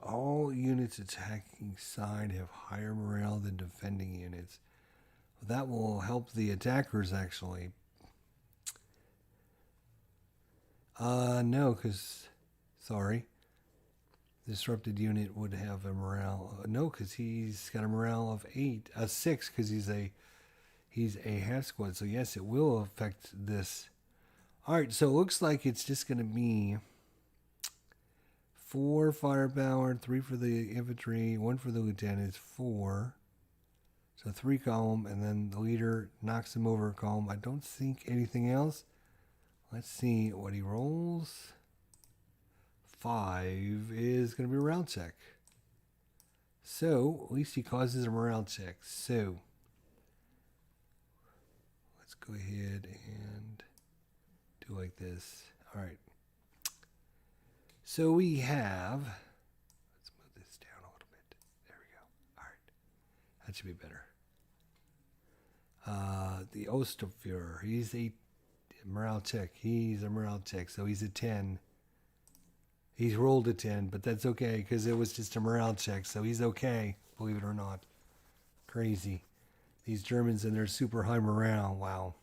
All units attacking side have higher morale than defending units. That will help the attackers, actually. No, because... Sorry. Disrupted unit would have a morale... No, because he's got a morale of 8. 6, because he's a half squad. So yes, it will affect this. Alright, so it looks like it's just going to be... 4 firepower, 3 for the infantry, 1 for the lieutenants, 4. So 3 column, and then the leader knocks him over a column. I don't think anything else. Let's see what he rolls. 5 is going to be a morale check. So, at least he causes a morale check. So, let's go ahead and do like this. All right. So we have, let's move this down a little bit. There we go. All right. That should be better. The Osterführer, he's a morale check. He's a morale check, so he's a 10. He's rolled a 10, but that's okay because it was just a morale check, so he's okay, believe it or not. Crazy. These Germans and their super high morale, wow.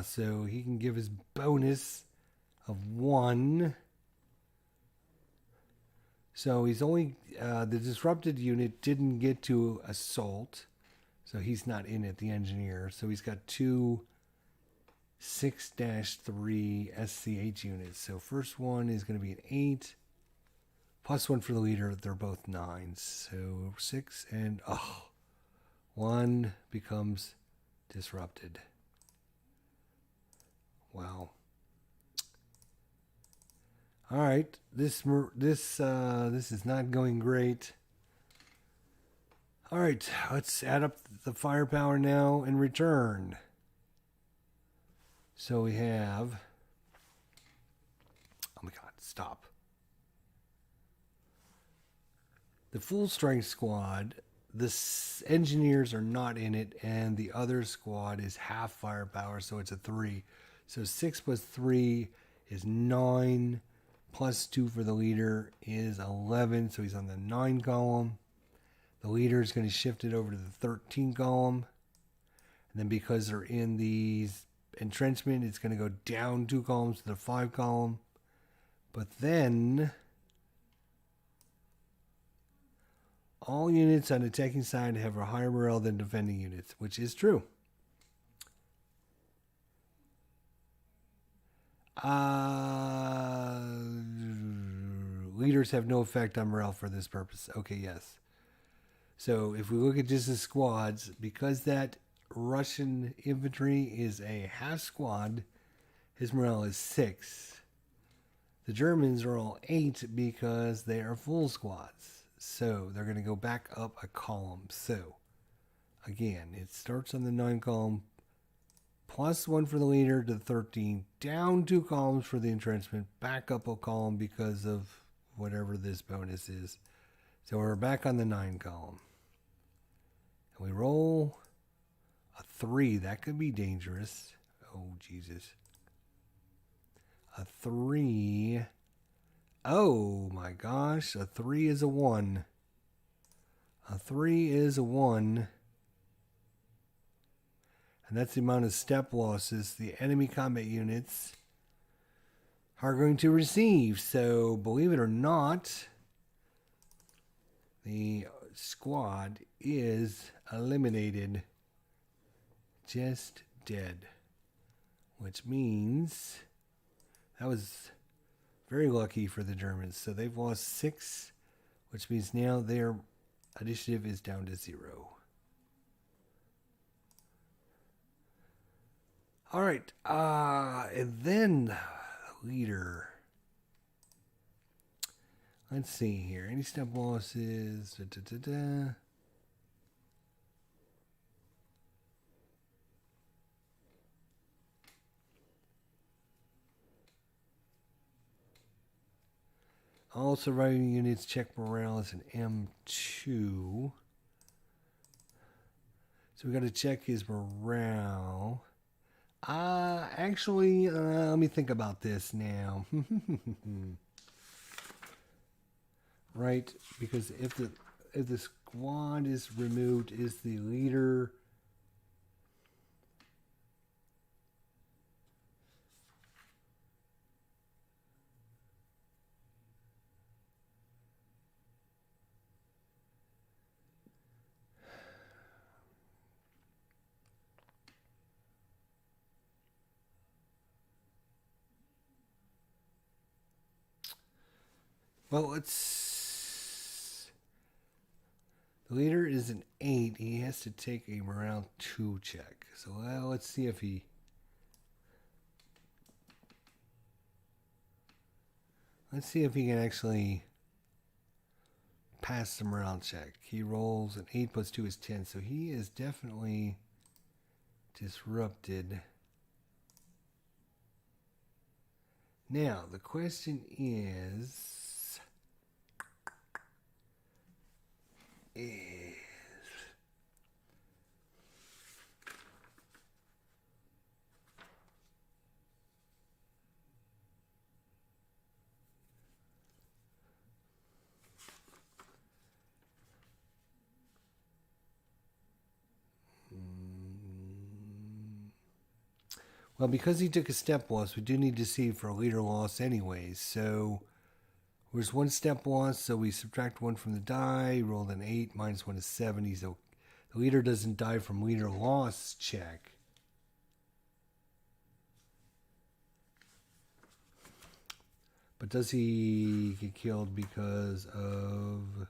So he can give his bonus of 1. So he's only, the disrupted unit didn't get to assault. So he's not in it, the engineer. So he's got 2 6-3 SCH units. So first one is going to be an 8. Plus 1 for the leader. They're both 9s. So 6 and, 1 becomes disrupted. Wow. All right, this is not going great. All right, let's add up the firepower now and return. So we have. Oh my God! Stop. The full strength squad. The engineers are not in it, and the other squad is half firepower, so it's a 3. So 6 plus 3 is 9. Plus 2 for the leader is 11, so he's on the 9 column. The leader is going to shift it over to the 13 column. And then because they're in the entrenchment, it's going to go down 2 columns to the 5 column. But then all units on the attacking side have a higher morale than defending units, which is true. Leaders have no effect on morale for this purpose. Okay, yes. So if we look at just the squads, because that Russian infantry is a half squad, his morale is 6. The Germans are all 8 because they are full squads. So they're going to go back up a column. So again, it starts on the 9 column, plus 1 for the leader to the 13, down 2 columns for the entrenchment, back up a column because of whatever this bonus is. So we're back on the 9 column. And we roll a 3. That could be dangerous. Oh, Jesus. A 3. Oh, my gosh. A 3 is a 1. A 3 is a 1. And that's the amount of step losses the enemy combat units are going to receive. So, believe it or not, the squad is eliminated. Just dead. Which means that was very lucky for the Germans. So they've lost 6, which means now their initiative is down to 0. All right, and then leader. Let's see here. Any step losses? All surviving units check morale as an M2. So we got to check his morale. Actually, let me think about this now. Right, because if the squad is removed, is the leader well, let's. The leader is an 8. He has to take a morale 2 check. So let's see if he. Let's see if he can actually pass the morale check. He rolls an 8 plus 2 is 10. So he is definitely disrupted. Now, the question is. Well, because he took a step loss, we do need to see for a leader loss anyways. So there's 1 step loss, so we subtract 1 from the die. He rolled an 8, minus 1 is 7. So the leader doesn't die from leader loss check. But does he get killed because of...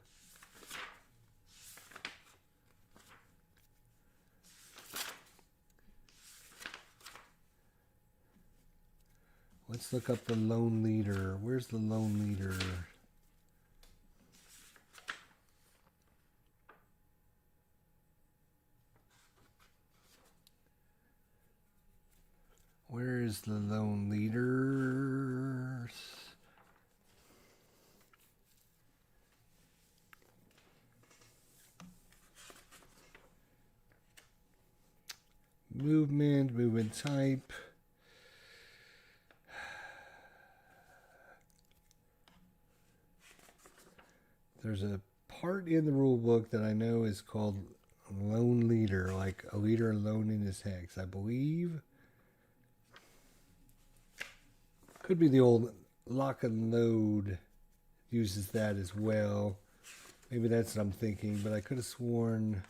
Let's look up the lone leader. Where's the lone leader? Where is the lone leader? Movement type. There's a part in the rule book that I know is called lone leader, like a leader alone in his hex, I believe. Could be the old lock and load uses that as well. Maybe that's what I'm thinking, but I could have sworn.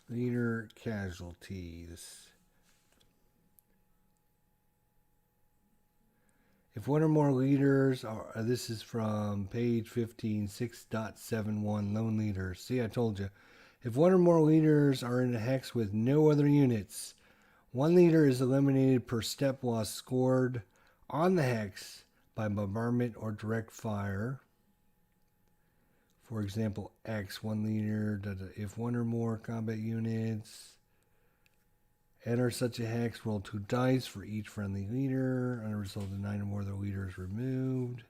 Leader casualties. If one or more leaders are, this is from page 15, 6.71, lone leaders. See, I told you. If one or more leaders are in a hex with no other units, one leader is eliminated per step loss scored on the hex by bombardment or direct fire. For example, X, one leader, if one or more combat units enter such a hex, roll 2 dice for each friendly leader. On a result of 9 or more of the leaders removed.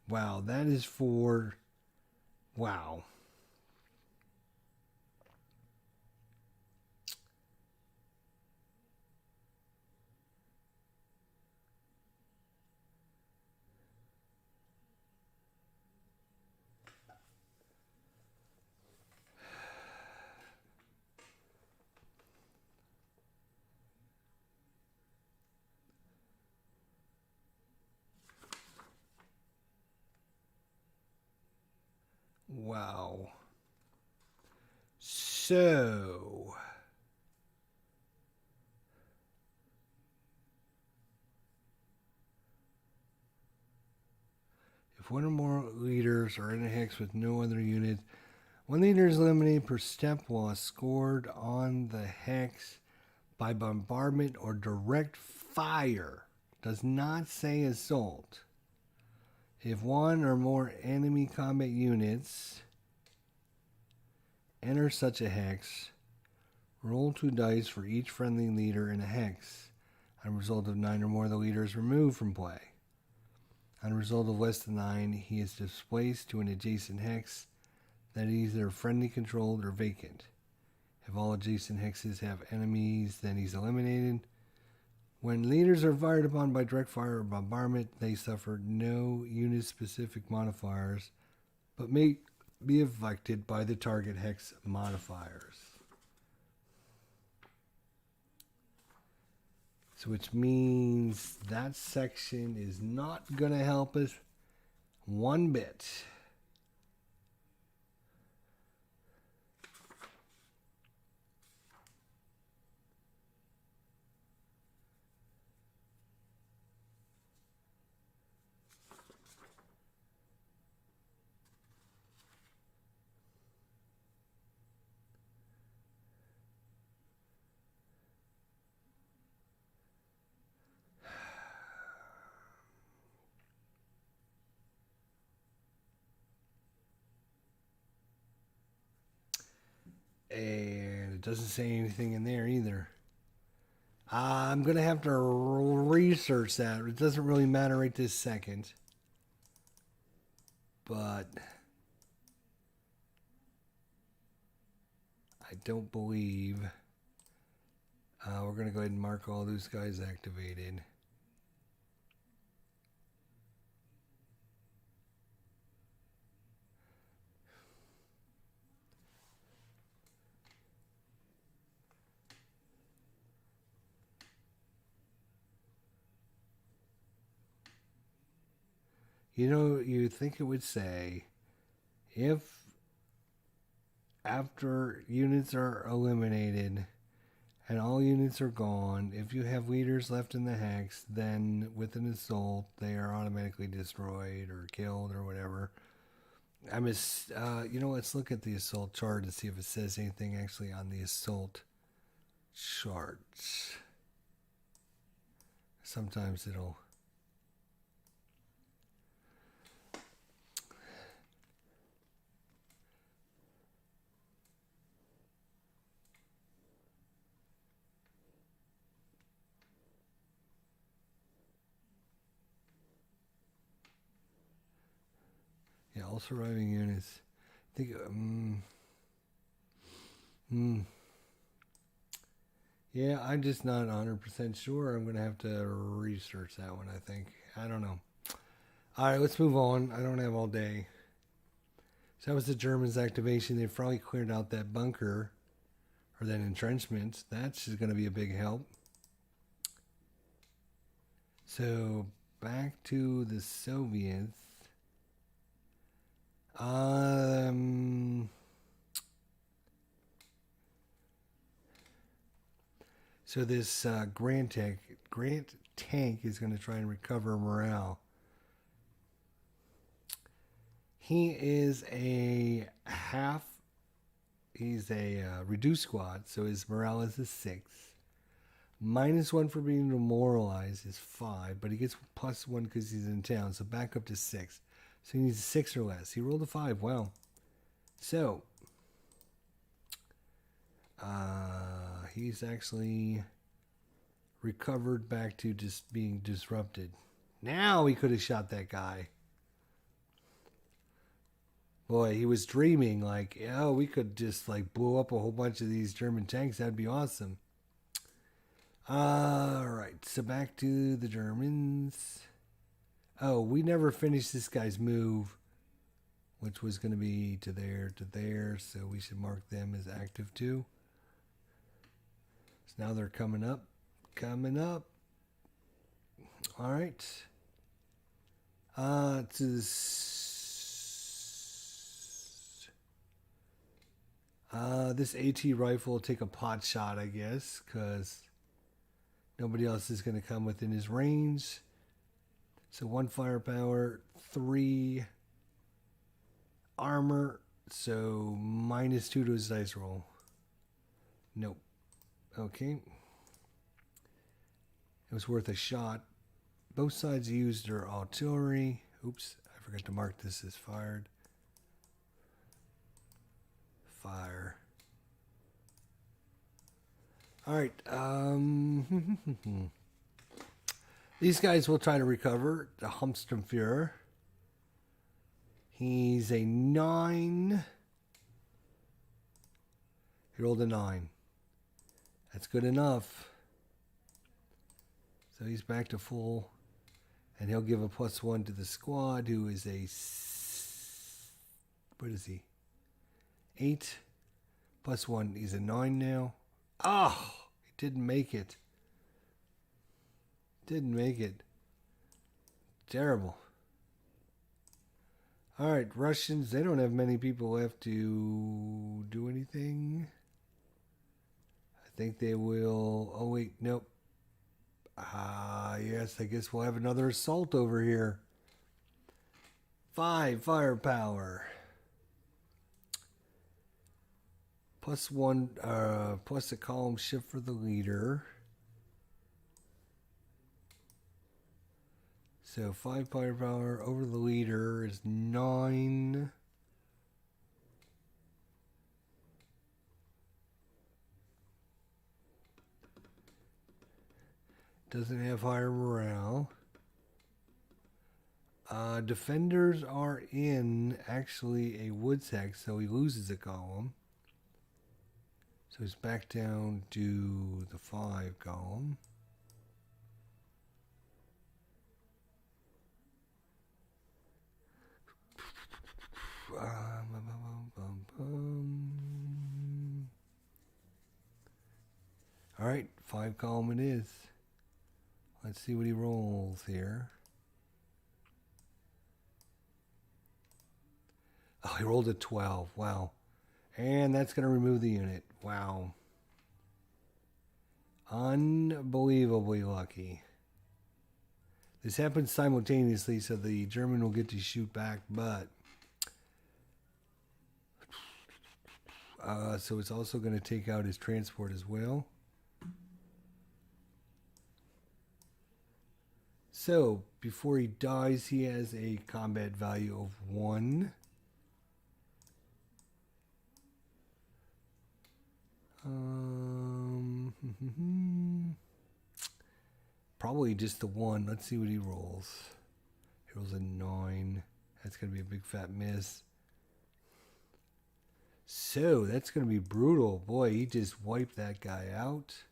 Wow, that is for... Wow. Wow. So... if one or more leaders are in a hex with no other unit, one leader is eliminated per step loss scored on the hex by bombardment or direct fire. Does not say assault. If one or more enemy combat units enter such a hex, roll 2 dice for each friendly leader in a hex. On a result of 9 or more of the leaders removed from play. On a result of less than 9, he is displaced to an adjacent hex that is either friendly controlled or vacant. If all adjacent hexes have enemies, then he's eliminated. When leaders are fired upon by direct fire or bombardment, they suffer no unit-specific modifiers, but may be affected by the target hex modifiers. So which means that section is not going to help us one bit. And it doesn't say anything in there either. I'm going to have to research that. It doesn't really matter right this second. But I don't believe we're going to go ahead and mark all those guys activated. You know, you think it would say if after units are eliminated and all units are gone, if you have leaders left in the hex, then with an assault, they are automatically destroyed or killed or whatever. You know, let's look at the assault chart and see if it says anything actually on the assault chart. Sometimes it'll. Yeah, all surviving units. I think. Yeah, I'm just not 100% sure. I'm going to have to research that one, I think. I don't know. All right, let's move on. I don't have all day. So that was the Germans' activation. They probably cleared out that bunker or that entrenchment. That's going to be a big help. So back to the Soviets. So this Grant tank is going to try and recover morale. He is a he's a reduced squad, so his morale is a 6. -1 for being demoralized is 5, but he gets +1 because he's in town, so back up to 6. So he needs a 6 or less. He rolled a 5. Wow. So he's actually recovered back to just being disrupted. Now he could have shot that guy. Boy, he was dreaming like, oh, we could just like blow up a whole bunch of these German tanks. That'd be awesome. All right, so back to the Germans. Oh, we never finished this guy's move, which was going to be to there, so we should mark them as active too. So now they're coming up. All right. This AT rifle will take a pot shot, I guess, because nobody else is going to come within his range. So 1 firepower, 3 armor, so -2 to his dice roll. Nope. Okay. It was worth a shot. Both sides used their artillery. Oops, I forgot to mark this as fired. Fire. All right. These guys will try to recover. The Humsturmführer. He's a 9. He rolled a 9. That's good enough. So he's back to full. And he'll give a +1 to the squad, who is a... What is he? 8. +1. He's a 9 now. Oh! He didn't make it. Didn't make it. Terrible. Alright, Russians, they don't have many people left to do anything. I think they will... Oh, wait, nope. Yes, I guess we'll have another assault over here. 5 firepower. +1, plus a column shift for the leader. So 5 firepower over the leader is 9. Doesn't have higher morale. Defenders are in actually a woods hex, so he loses a column. So he's back down to the 5 column. All right, 5 column it is. Let's see what he rolls here. Oh, he rolled a 12. Wow. And that's going to remove the unit. Wow. Unbelievably lucky. This happens simultaneously, so the German will get to shoot back, but... so it's also going to take out his transport as well. So, before he dies, he has a combat value of 1. Probably just the 1. Let's see what he rolls. He rolls a 9. That's going to be a big fat miss. So, that's going to be brutal. Boy, he just wiped that guy out.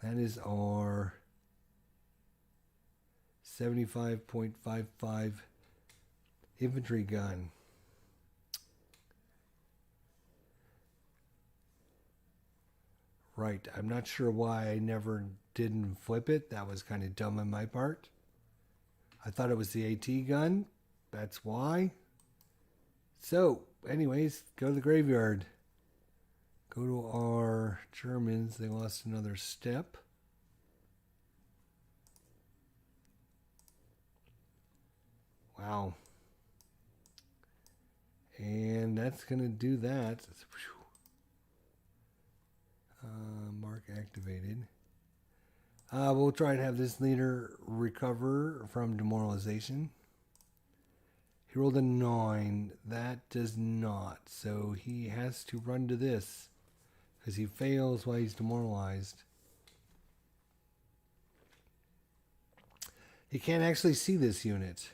That is our 75.55 infantry gun. Right, I'm not sure why I never didn't flip it. That was kind of dumb on my part. I thought it was the AT gun. That's why. So, anyways, go to the graveyard. Go to our Germans. They lost another step. Wow. And that's going to do that. Mark activated. We'll try and have this leader recover from demoralization. He rolled a 9. That does not. So he has to run to this because he fails while he's demoralized. He can't actually see this unit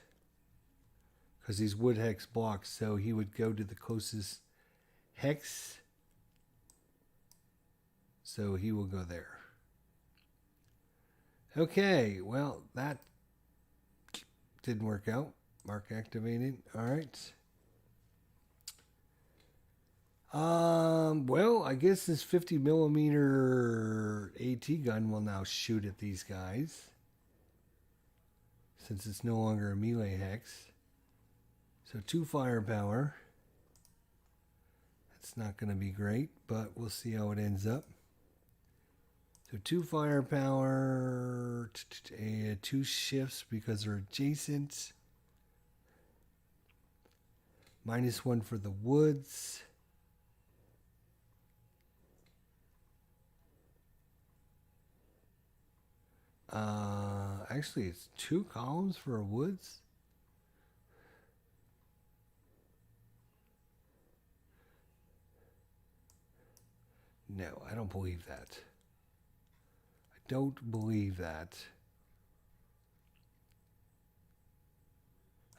because he's wood hex blocked. So he would go to the closest hex. So he will go there. Okay, well, that didn't work out. Mark activated. All right. Well, I guess this 50 millimeter AT gun will now shoot at these guys, since it's no longer a melee hex. So 2 firepower. That's not going to be great, but we'll see how it ends up. So 2 firepower, 2 shifts because they're adjacent. -1 for the woods. Actually, it's 2 columns for a woods. No, I don't believe that. I don't believe that.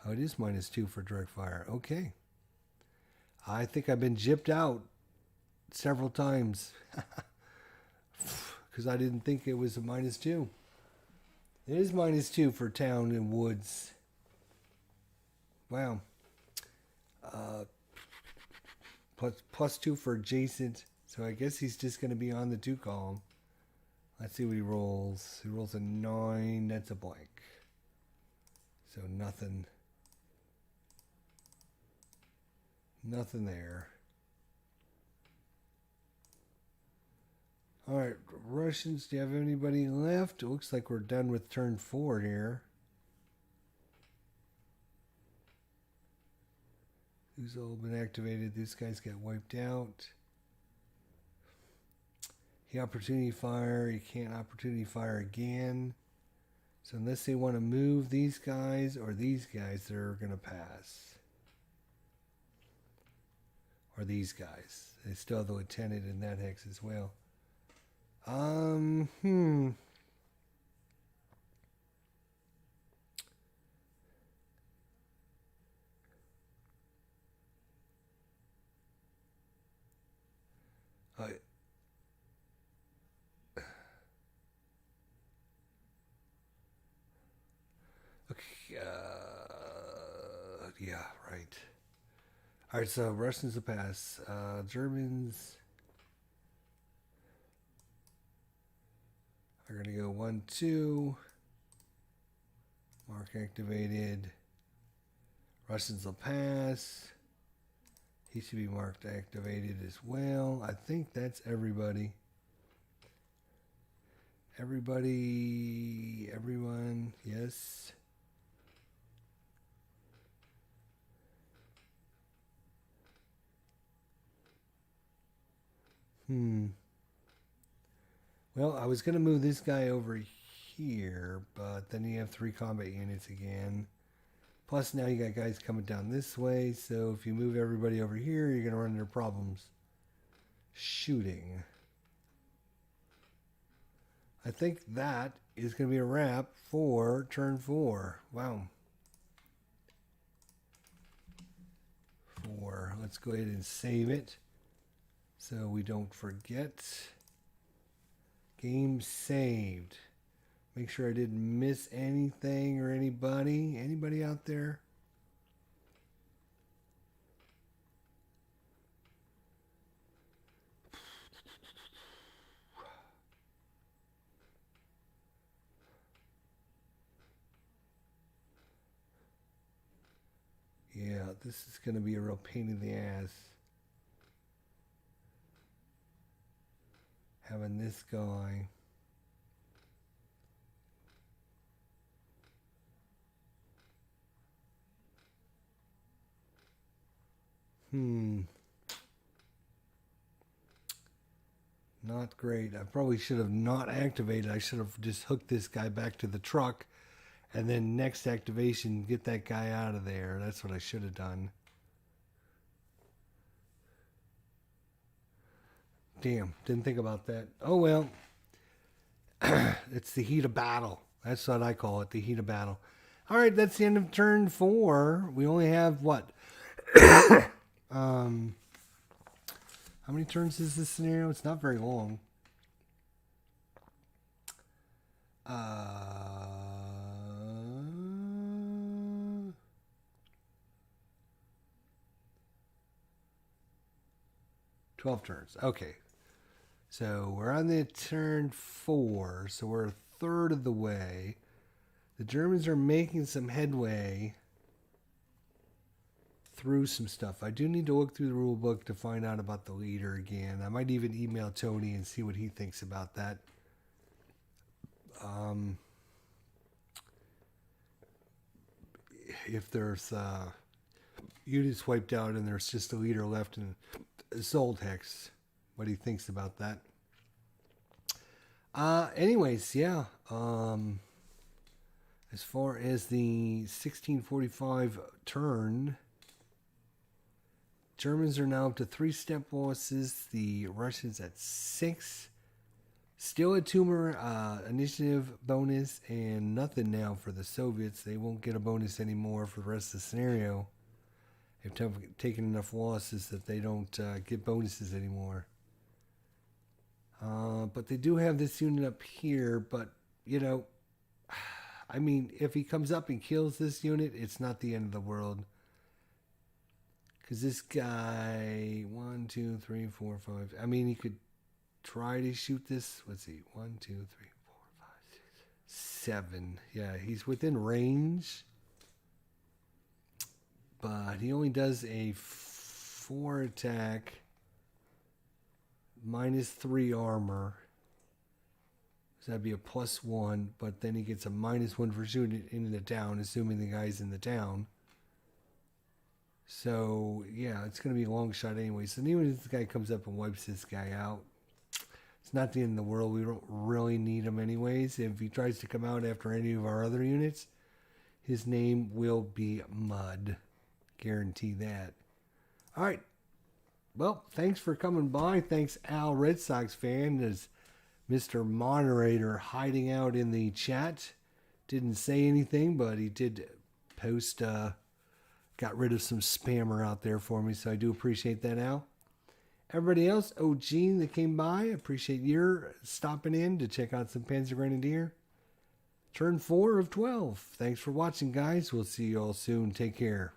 Oh, it is -2 for direct fire. Okay. I think I've been gypped out several times because I didn't think it was a -2. It is -2 for town and woods. Wow. +2 for adjacent. So I guess he's just going to be on the 2 column. Let's see what he rolls. He rolls a 9. That's a blank. So nothing. Nothing there. All right, Russians, do you have anybody left? It looks like we're done with turn 4 here. Who's all been activated? These guys get wiped out. He opportunity fire. He can't opportunity fire again. So unless they want to move these guys or these guys, they're going to pass. Or these guys. They still have the lieutenant in that hex as well. Okay, yeah, right. All right, so Russians will pass. Germans are going to go 1, 2. Mark activated. Russians will pass. He should be marked activated as well. I think that's everybody. Everyone, yes. Well, I was going to move this guy over here, but then you have 3 combat units again. Plus now you got guys coming down this way, so if you move everybody over here, you're going to run into problems shooting. I think that is going to be a wrap for turn 4. Wow. 4. Let's go ahead and save it so we don't forget. Game saved. Make sure I didn't miss anything or anybody. Anybody out there? Yeah, this is going to be a real pain in the ass. Having this guy. Not great. I probably should have not activated. I should have just hooked this guy back to the truck. And then next activation, get that guy out of there. That's what I should have done. Damn, didn't think about that. Oh well. It's the heat of battle. That's what I call it, the heat of battle. All right, that's the end of turn 4. We only have what? How many turns is this scenario? It's not very long. 12 turns. Okay. So we're on the turn 4. So we're a third of the way. The Germans are making some headway through some stuff. I do need to look through the rule book to find out about the leader again. I might even email Tony and see what he thinks about that. If there's units wiped out and there's just a leader left in Assault Hex, what he thinks about that. Anyways, yeah. As far as the 1645 turn, Germans are now up to 3 step losses. The Russians at 6. Still a tumor initiative bonus and nothing now for the Soviets. They won't get a bonus anymore for the rest of the scenario. They've taken enough losses that they don't get bonuses anymore. But they do have this unit up here. But, you know, I mean, if he comes up and kills this unit, it's not the end of the world. Because this guy, 1, 2, 3, 4, 5. I mean, he could try to shoot this. Let's see. 1, 2, 3, 4, 5, 6, 7. Yeah, he's within range. But he only does a 4 attack. -3 armor. So that'd be a +1. But then he gets a -1 for shooting into the town, assuming the guy's in the town. So, yeah, it's going to be a long shot anyway. So even if this guy comes up and wipes this guy out, it's not the end of the world. We don't really need him anyways. If he tries to come out after any of our other units, his name will be Mud. Guarantee that. All right. Well, thanks for coming by. Thanks, Al, Red Sox fan, as Mr. Moderator hiding out in the chat. Didn't say anything, but he did post, got rid of some spammer out there for me, so I do appreciate that, Al. Everybody else, oh, Gene that came by, appreciate your stopping in to check out some Panzer Grenadier. Turn 4 of 12. Thanks for watching, guys. We'll see you all soon. Take care.